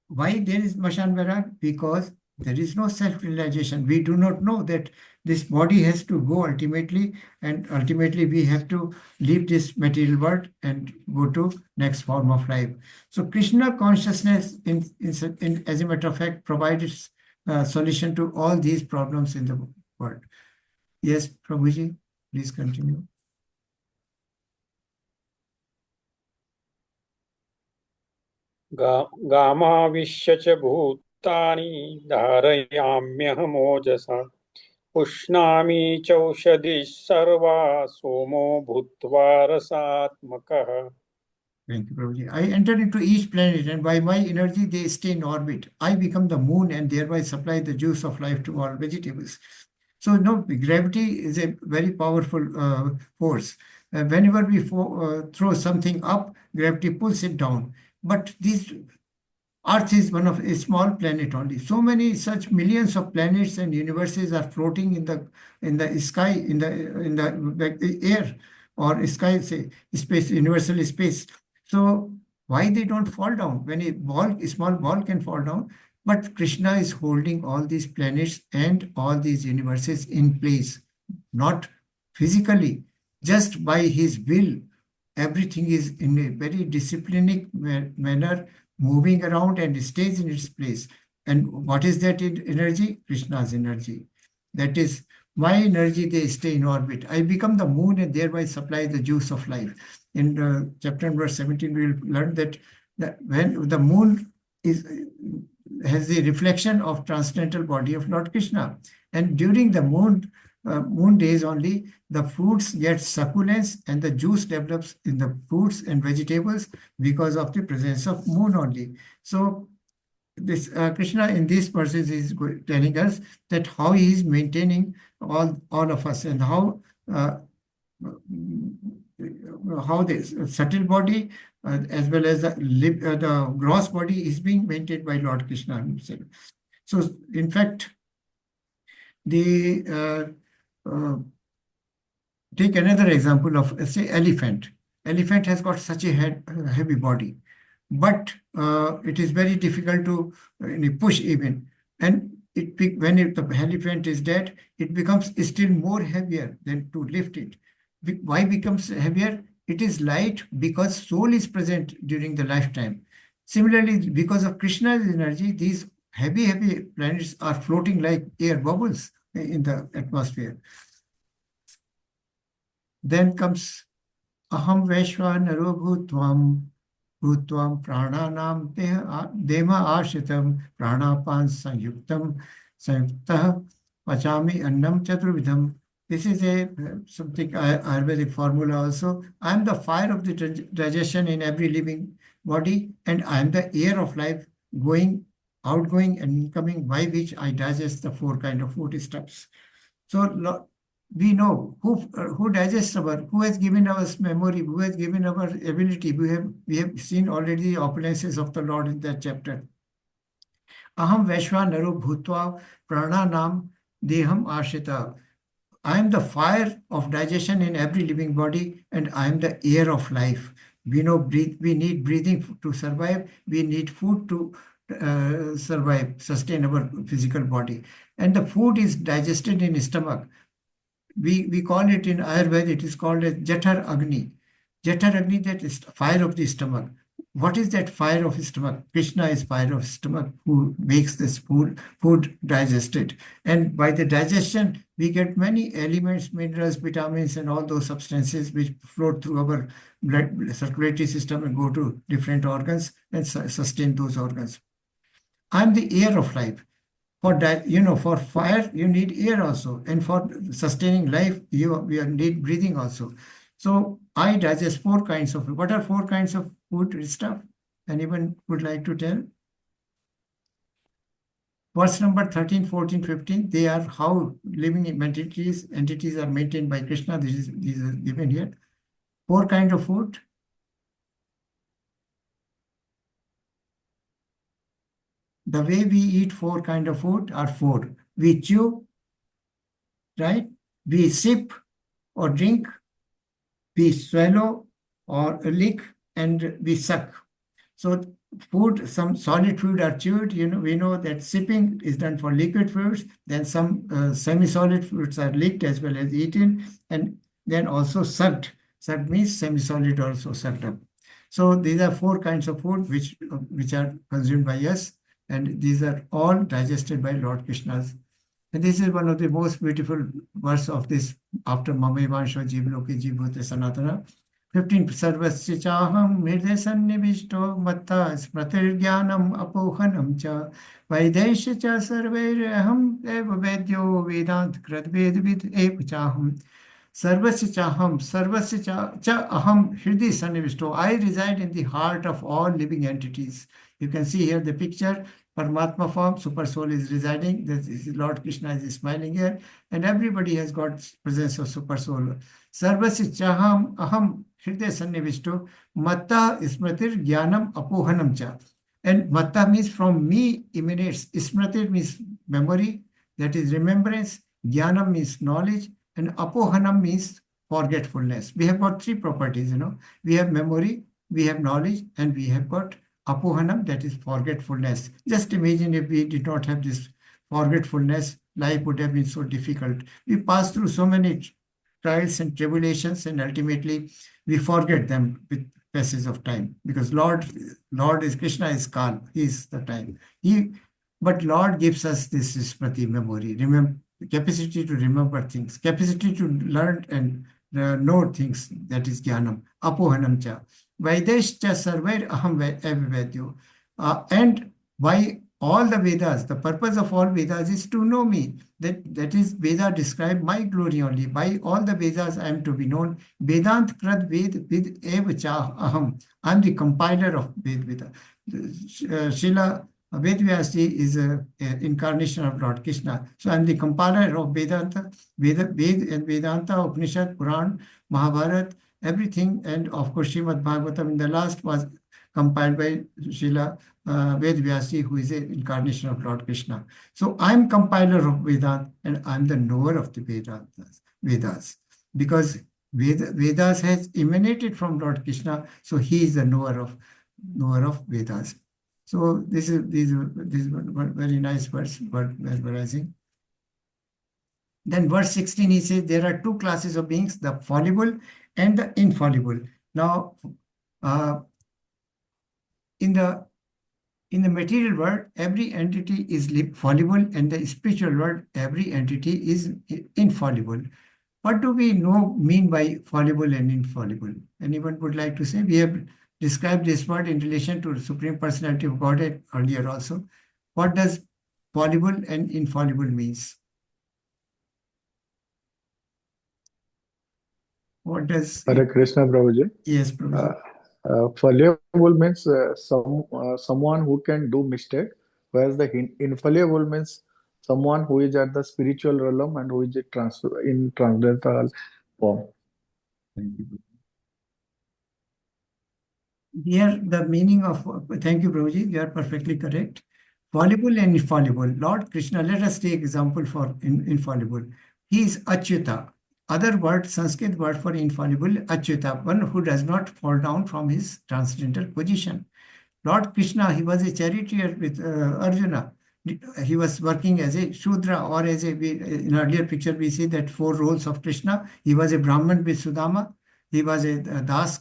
why there is Mashan Vairag? Because there is no self-realization. We do not know that this body has to go ultimately, and ultimately we have to leave this material world and go to next form of life. So Krishna consciousness, as a matter of fact, provides a solution to all these problems in the world. Yes, Prabhuji, please continue. गामाविश्य च भूतानि धारयाम्यहमोजसा पुष्णामि चौषधिः सर्वा सोमो भूत्वा रसात्मकः. Thank you, Prabhuji. I enter into each planet, and by my energy they stay in orbit. I become the moon and thereby supply the juice of life to all vegetables. So gravity is a very powerful force. Whenever we throw something up, gravity pulls it down. But these Earth is one of a small planet only. So many such millions of planets and universes are floating in the sky, in the air or sky, say space, universal space. So why they don't fall down? When a small ball can fall down, but Krishna is holding all these planets and all these universes in place, not physically, just by his will. Everything is in a very disciplined manner, moving around and stays in its place. And what is that energy? Krishna's energy. That is my energy, they stay in orbit. I become the moon and thereby supply the juice of life. In chapter number 17, we will learn that when the moon has the reflection of transcendental body of Lord Krishna. And during the moon days only, the fruits get succulence and the juice develops in the fruits and vegetables because of the presence of moon only. So this Krishna in these verses is telling us that how he is maintaining all of us, and how the subtle body as well as the gross body is being maintained by Lord Krishna himself. So in fact, take another example of, say, elephant. Elephant has got such a heavy body, but it is very difficult to push even. And when the elephant is dead, it becomes still more heavier than to lift it. Why becomes heavier? It is light because soul is present during the lifetime. Similarly, because of Krishna's energy, these heavy planets are floating like air bubbles in the atmosphere. Then comes Aham Vaishvanaro Bhutvam Prananam Dema Ashitam Pranapan Sanyuktah Pachami Annam Chaturvidham. This is something Ayurvedic formula also. I am the fire of the digestion in every living body, and I am the air of life, outgoing and incoming, by which I digest the four kind of foodstuffs. So we know who digests who has given us memory, who has given our ability. We have seen already the opulences of the Lord in that chapter. Aham Vaishvanaro Bhutva Prananam Deham Ashita. I am the fire of digestion in every living body, and I am the air of life. We know we need breathing to survive. We need food to survive, sustain our physical body. And the food is digested in stomach. We call it in Ayurveda, it is called as Jathar Agni. Jathar Agni, that is fire of the stomach. What is that fire of stomach? Krishna is fire of stomach, who makes this food digested. And by the digestion, we get many elements, minerals, vitamins, and all those substances which float through our blood circulatory system and go to different organs and sustain those organs. I'm the air of life. For that, for fire, you need air also. And for sustaining life, we need breathing also. So I digest four kinds of food. What are four kinds of food stuff? Anyone would like to tell? Verse number 13, 14, 15, they are how living entities are maintained by Krishna. These are given here. Four kinds of food. The way we eat four kinds of food are four. We chew, right? We sip or drink, we swallow or lick, and we suck. So food, some solid food are chewed. We know that sipping is done for liquid foods. Then some semi-solid foods are licked as well as eaten, and then also sucked. Sucked means semi-solid also sucked up. So these are four kinds of food which are consumed by us. And these are all digested by Lord Krishna's. And this is one of the most beautiful verse of this, after Mamaevansho Jivloke Jivbhute Sanatana. 15. Sarvasya chaham mirdesan nivishto matta smratirgyanam apohanam cha vaidesha cha sarvairaham eva vedyo vedant kradvedvid eva chaham. Sarvasya cha aham hridhi sannivisto. I reside in the heart of all living entities. You can see here the picture. Paramatma form, super soul is residing. This is Lord Krishna is smiling here, and everybody has got presence of super soul. Sarvasya chaham aham hridaya sannivishto matta smritir jnanam apohanam cha. And Matta means from me emanates. Smriti means memory, that is remembrance. Jnanam means knowledge. And Apohanam means forgetfulness. We have got three properties, We have memory, we have knowledge, and we have got Apohanam, that is forgetfulness. Just imagine if we did not have this forgetfulness, life would have been so difficult. We pass through so many trials and tribulations, and ultimately we forget them with passage of time, because Lord is Krishna, is Kal, he is the time. But Lord gives us this Smriti, memory, remember, capacity to remember things, capacity to learn and know things, that is Jnanam, Apohanam cha. Vaidesh cha sarvair aham avivedyo. And why all the Vedas, the purpose of all Vedas is to know me. That is, Veda describe my glory only. By all the Vedas I am to be known. Vedant krad ved vid eva cha aham. I am the compiler of Veda. Srila Vedvyasi is an incarnation of Lord Krishna. So I am the compiler of Vedanta, Ved and Vedanta, Upanishad, Puran, Mahabharata, everything. And of course, Srimad Bhagavatam in the last was compiled by Srila Vedvyasi, who is an incarnation of Lord Krishna. So I'm compiler of Vedanta, and I'm the knower of the Vedas. Because Vedas has emanated from Lord Krishna, so he is the knower of Vedas. So this is one very nice verse, word mesmerizing. Then verse 16, he says there are two classes of beings, the fallible and the infallible. Now, in the material world, every entity is fallible, and the spiritual world, every entity is infallible. What do we mean by fallible and infallible? Anyone would like to say? We have described this word in relation to the Supreme Personality of Godhead earlier also. What does fallible and infallible means? What does Hare Krishna, Prabhuji. Yes, Prabhuji. Fallible means someone who can do mistake, whereas the infallible means someone who is at the spiritual realm and who is in transcendental form. Here, the meaning of, thank you, Prabhuji, you are perfectly correct. Fallible and infallible. Lord Krishna, let us take example for infallible. He is Achyuta. Other word, Sanskrit word for infallible, Achyuta, one who does not fall down from his transcendental position. Lord Krishna, he was a charioteer with Arjuna. He was working as a Shudra, or as in earlier picture we see that 4 roles of Krishna. He was a Brahman with Sudama. He was a Das,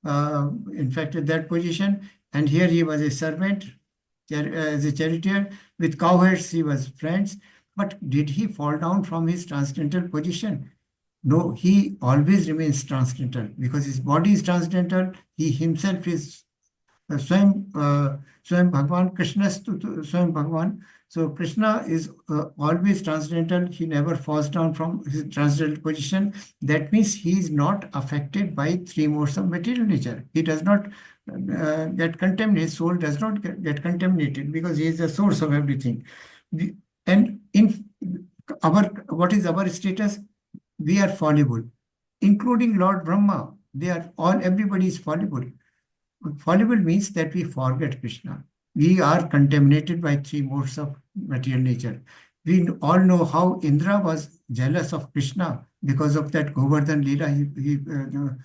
in fact, at that position. And here he was a servant, as a charioteer. With cowherds, he was friends. But did he fall down from his transcendental position? No, he always remains transcendental, because his body is transcendental. He himself is Swayam Bhagavan, Krishna's to Swayam Bhagavan. So Krishna is always transcendental. He never falls down from his transcendental position. That means he is not affected by 3 modes of material nature. He does not get contaminated. His soul does not get contaminated, because he is the source of everything. And what is our status? We are fallible, including Lord Brahma. Everybody is fallible. Fallible means that we forget Krishna. We are contaminated by 3 modes of material nature. We all know how Indra was jealous of Krishna because of that Govardhan Leela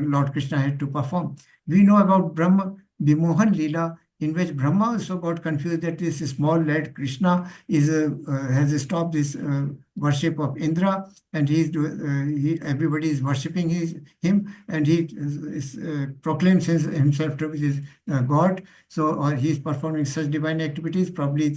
Lord Krishna had to perform. We know about Brahma Vimohan Leela, in which Brahma also got confused that this small lad Krishna has stopped this worship of Indra, and everybody is worshipping him, and he proclaims himself to be his God. So he is performing such divine activities. Probably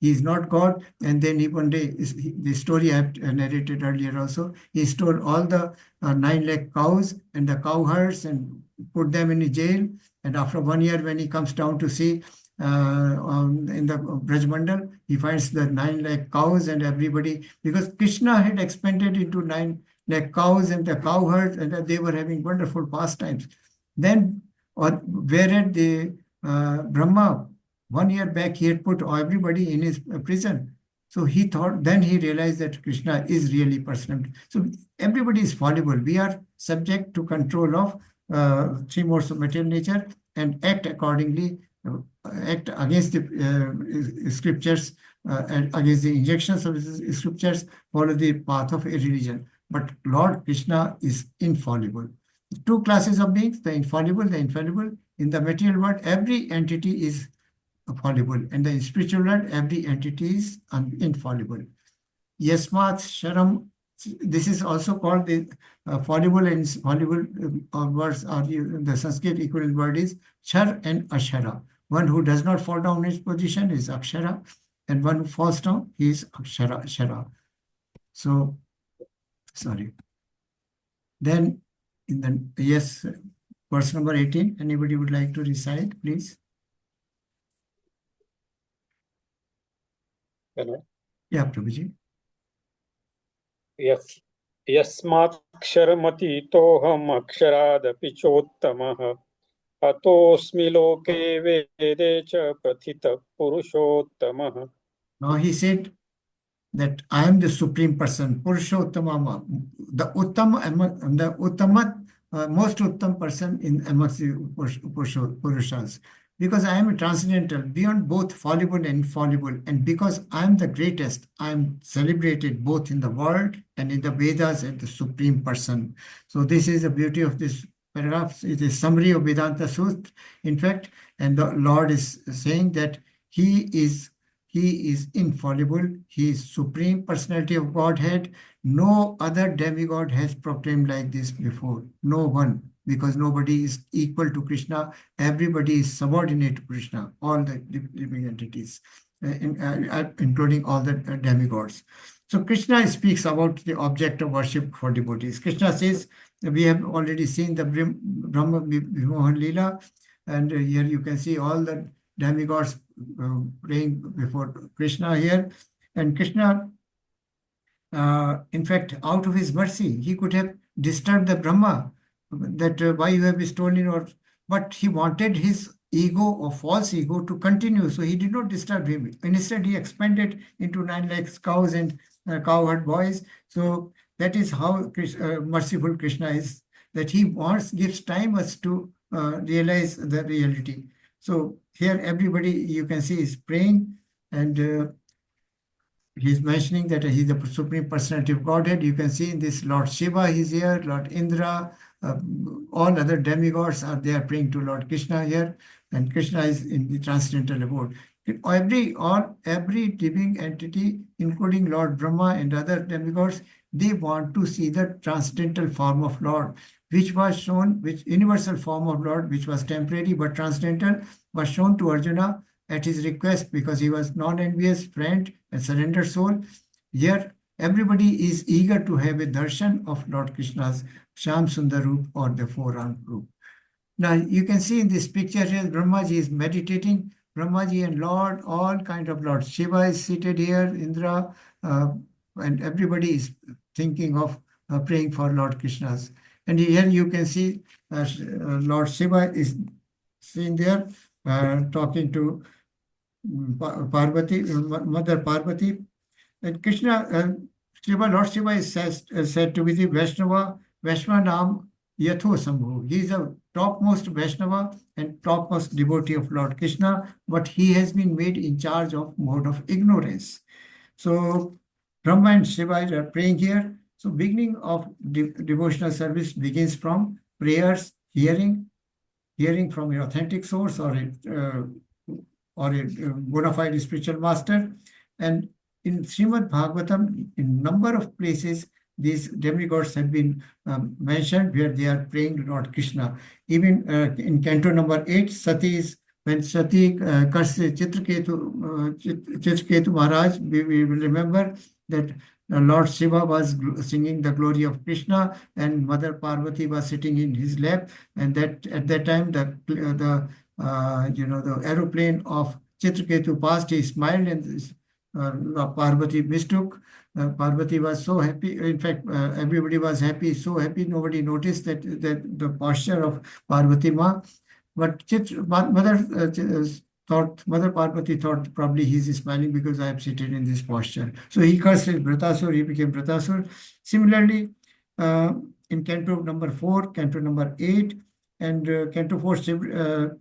he is not God. And then one day, the story I have narrated earlier also, he stole all the 9 lakh cows and the cow herds and put them in a jail. And after 1 year, when he comes down to see in the Brajmandal, he finds the 9 lakh cows and everybody, because Krishna had expanded into 9 lakh cows and the cow herds, and they were having wonderful pastimes. Then, whereat the Brahma, 1 year back, he had put everybody in his prison. So he thought, then he realized that Krishna is really personal. So everybody is fallible. We are subject to control of 3 modes of material nature and act accordingly act against the scriptures and against the injections of the scriptures, follow the path of a religion. But Lord Krishna is infallible. Two classes of beings, the infallible, the infallible. In the material world, every entity is fallible. And the spiritual world, every entity is infallible. Yasmat Sharam, this is also called the fallible and fallible words are the Sanskrit equivalent word is Char and Ashara. One who does not fall down in his position is Akshara, and one who falls down he is Akshara. Shara. So, sorry. Then, in the yes, verse number 18, anybody would like to recite, please? Hello. Yeah, Prabhuji. यस् यस्माक्षरमतीतोऽहम् अक्षरादपि चोत्तमः अतोऽस्मि लोके वेदे च प्रथितः पुरुषोत्तमः. Now he said that I am the supreme person, Purushottamama, the Uttamat, most Uttam person in amongst the Purushas. Because I am a transcendental, beyond both fallible and infallible, and because I am the greatest, I am celebrated both in the world and in the Vedas as the supreme person. So this is the beauty of this paragraph. It is summary of Vedanta Sutra, in fact, and the Lord is saying that He is infallible. He is supreme personality of Godhead. No other demigod has proclaimed like this before. No one, because nobody is equal to Krishna. Everybody is subordinate to Krishna, all the living entities, including all the demigods. So Krishna speaks about the object of worship for devotees. Krishna says, we have already seen the Brahma Vimohan Leela, and here you can see all the demigods praying before Krishna here. And Krishna, in fact, out of his mercy, he could have disturbed the Brahma, that why you have stolen, or but he wanted his ego or false ego to continue, so he did not disturb him. Instead, he expanded into 9 lakhs cows and cowherd boys. So that is how merciful Krishna is, that he gives time us to realize the reality. So here everybody you can see is praying, and he's mentioning that he's the supreme personality of Godhead. You can see in this Lord Shiva, he's here, Lord Indra, all other demigods are there praying to Lord Krishna here, and Krishna is in the transcendental abode. Every living entity, including Lord Brahma and other demigods, they want to see the transcendental form of Lord, which was shown, which universal form of Lord, which was temporary but transcendental, was shown to Arjuna at his request, because he was non-envious, friend, and surrendered soul. Here, everybody is eager to have a darshan of Lord Krishna's Sham Sundar Roop, or the four-armed Roop. Now, you can see in this picture here, Brahmaji is meditating. Brahmaji and Lord, all kind of Lord Shiva is seated here, Indra, and everybody is thinking of praying for Lord Krishna's. And here you can see Lord Shiva is seen there talking to Parvati, Mother Parvati. And Krishna, Lord Shiva is said to be the Vaishnava Nam Yatho Sambhu. He is a topmost Vaishnava and topmost devotee of Lord Krishna, but he has been made in charge of mode of ignorance. So Brahma and Shiva are praying here. So beginning of devotional service begins from prayers, hearing from an authentic source or a bona fide spiritual master. And in Srimad Bhagavatam, in number of places, these demigods have been mentioned where they are praying Lord Krishna. Even in canto number 8, Sati is, when Sati curses Chitraketu Maharaj, we will remember that Lord Shiva was singing the glory of Krishna, and Mother Parvati was sitting in his lap, and that at that time the aeroplane of Chitraketu passed. He smiled, and Parvati mistook. Parvati was so happy. In fact, everybody was happy, so happy. Nobody noticed that the posture of Parvati Ma. But Mother Parvati thought probably he's smiling because I am seated in this posture. So he cursed his Vratasur, he became Vratasur. Similarly, in canto number 4, canto number 8, and canto 4,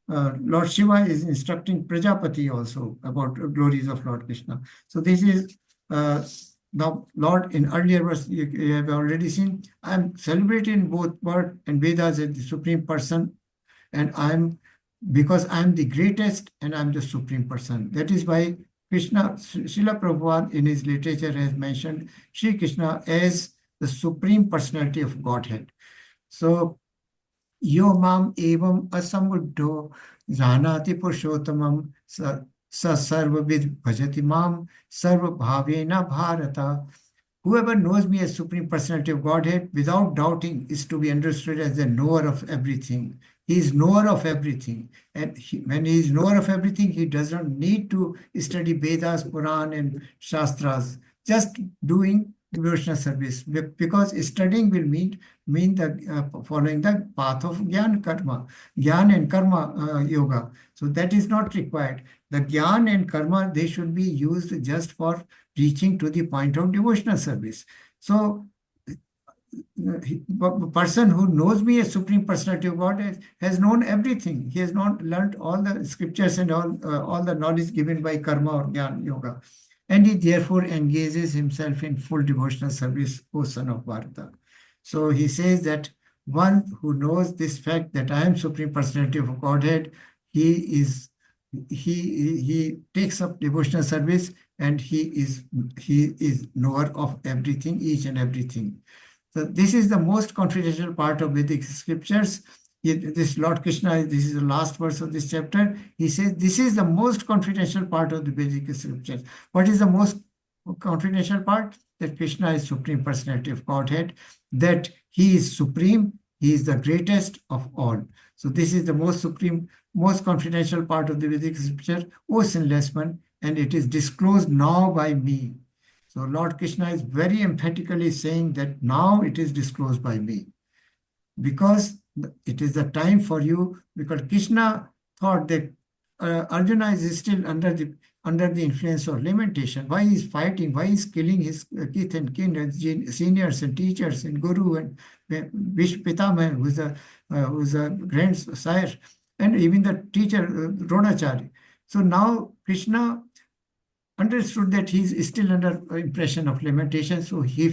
Lord Shiva is instructing Prajapati also about glories of Lord Krishna. So this is now Lord in earlier verse you have already seen. I am celebrated in both Word and Vedas as the Supreme Person, and because I am the greatest and I am the Supreme Person. That is why Krishna, Srila Prabhupada in his literature has mentioned Sri Krishna as the Supreme Personality of Godhead. So, yo mam evam asambuddho janati purushottamam sa sarvavid bhajati mam sarva bhavena bharata. Whoever knows me as Supreme Personality of Godhead without doubting is to be understood as the knower of everything. He is knower of everything. And when he is knower of everything, he does not need to study Vedas, Puran, and Shastras. Just doing devotional service. Because studying will mean the following the path of Gyan Karma, Gyan and Karma Yoga. So that is not required. The Gyan and Karma, they should be used just for reaching to the point of devotional service. So, a person who knows me as Supreme Personality of God has known everything. He has not learned all the scriptures and all the knowledge given by Karma or Jnana Yoga. And he therefore engages himself in full devotional service, O son of Bharata. So he says that one who knows this fact that I am Supreme Personality of Godhead, he takes up devotional service, and he is knower of everything, each and everything. So this is the most confidential part of Vedic scriptures. This Lord Krishna, this is the last verse of this chapter. He says this is the most confidential part of the Vedic scriptures. What is the most confidential part? That Krishna is Supreme Personality of Godhead, that he is supreme, he is the greatest of all. So this is the most confidential part of the Vedic scripture, O sinless one, and it is disclosed now by me. So Lord Krishna is very emphatically saying that now it is disclosed by me, because it is the time for you, because Krishna thought that Arjuna is still under the influence of lamentation. Why he is fighting? Why he is killing his kith and kin and seniors and teachers and guru and Vish Pitama, who is a grandsire, and even the teacher Dronacharya. So now Krishna understood that he is still under impression of lamentation. So he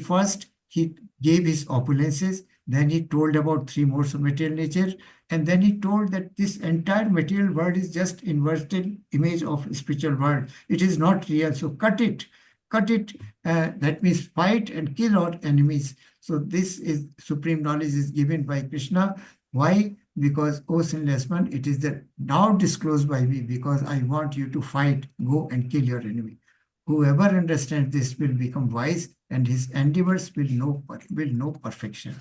gave his opulences. Then he told about three modes of material nature. And then he told that this entire material world is just inverted image of spiritual world. It is not real. So cut it. That means fight and kill our enemies. So this is supreme knowledge is given by Krishna. Why? Because, O sinless one, it is now disclosed by me, because I want you to fight, go and kill your enemy. Whoever understands this will become wise, and his endeavors will know perfection.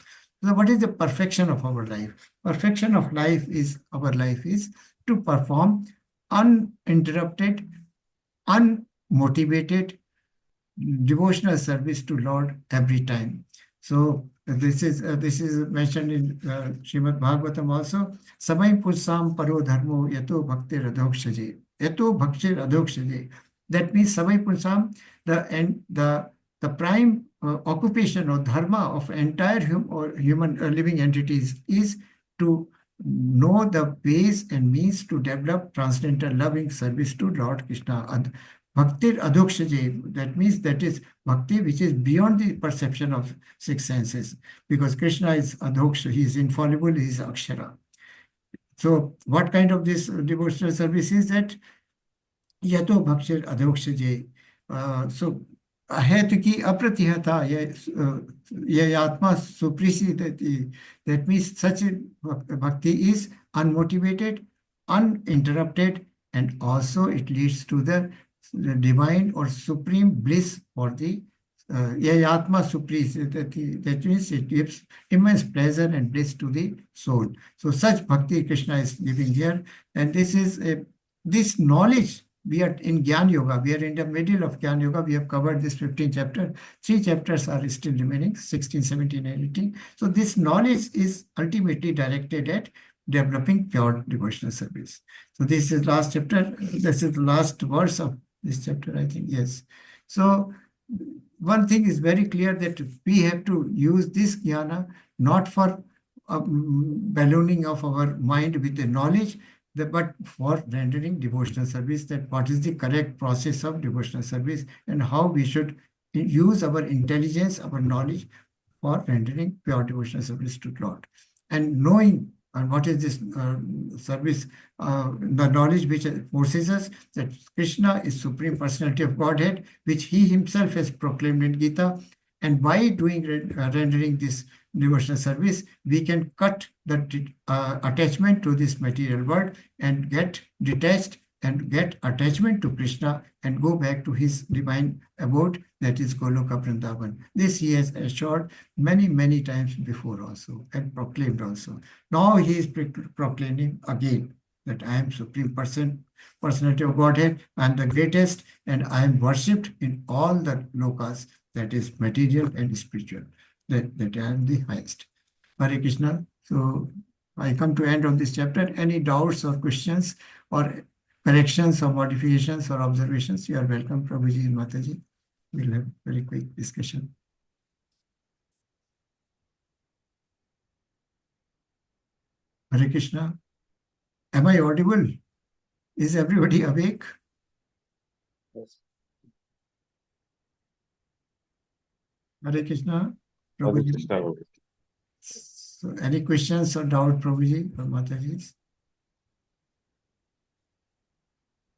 So what is the perfection of our life? Perfection of our life is to perform uninterrupted, unmotivated devotional service to Lord every time. So this is mentioned in Srimad Bhagavatam also. Samay pulsam paro dharmo yato bhaktir adhokshaje. Yato bhaktir adhokshaje. That means samay pulsam, the prime occupation or dharma of entire human living entities is to know the ways and means to develop transcendental loving service to Lord Krishna. Bhaktir adhokshaje, that means that is bhakti which is beyond the perception of six senses, because Krishna is adhoksha, he is infallible, he is akshara. So what kind of this devotional service is that? Yato bhaktir adhokshaje. So ahetaki apratihata, atma suprisidati. That means such a bhakti is unmotivated, uninterrupted, and also it leads to the divine or supreme bliss for the Atma Supri. That means it gives immense pleasure and bliss to the soul. So such bhakti Krishna is giving here, and this knowledge. We are in Gyan Yoga. We are in the middle of Gyan Yoga. We have covered this 15th chapter. 3 chapters are still remaining, 16, 17, and 18. So this knowledge is ultimately directed at developing pure devotional service. So this is last chapter. This is the last verse of this chapter, I think. Yes. So one thing is very clear, that we have to use this jnana not for ballooning of our mind with the knowledge. but for rendering devotional service, that what is the correct process of devotional service and how we should use our intelligence, our knowledge for rendering pure devotional service to Lord. And knowing what is this service, the knowledge which forces us that Krishna is Supreme Personality of Godhead, which he himself has proclaimed in Gita. And by doing rendering this devotional service, we can cut the attachment to this material world and get detached and get attachment to Krishna and go back to his divine abode, that is Goloka Vrindavan. This he has assured many, many times before also and proclaimed also. Now he is proclaiming again that I am Supreme Personality of Godhead, I am the greatest, and I am worshipped in all the lokas, that is material and spiritual, that I am the highest. Hare Krishna. So I come to end of this chapter. Any doubts or questions or corrections or modifications or observations, you are welcome, Prabhuji and Mataji. We'll have very quick discussion. Hare Krishna. Am I audible? Is everybody awake? Yes. Hare Krishna. Hare Prabhuji. Krishna. So any questions or doubt, Prabhuji or Mataji?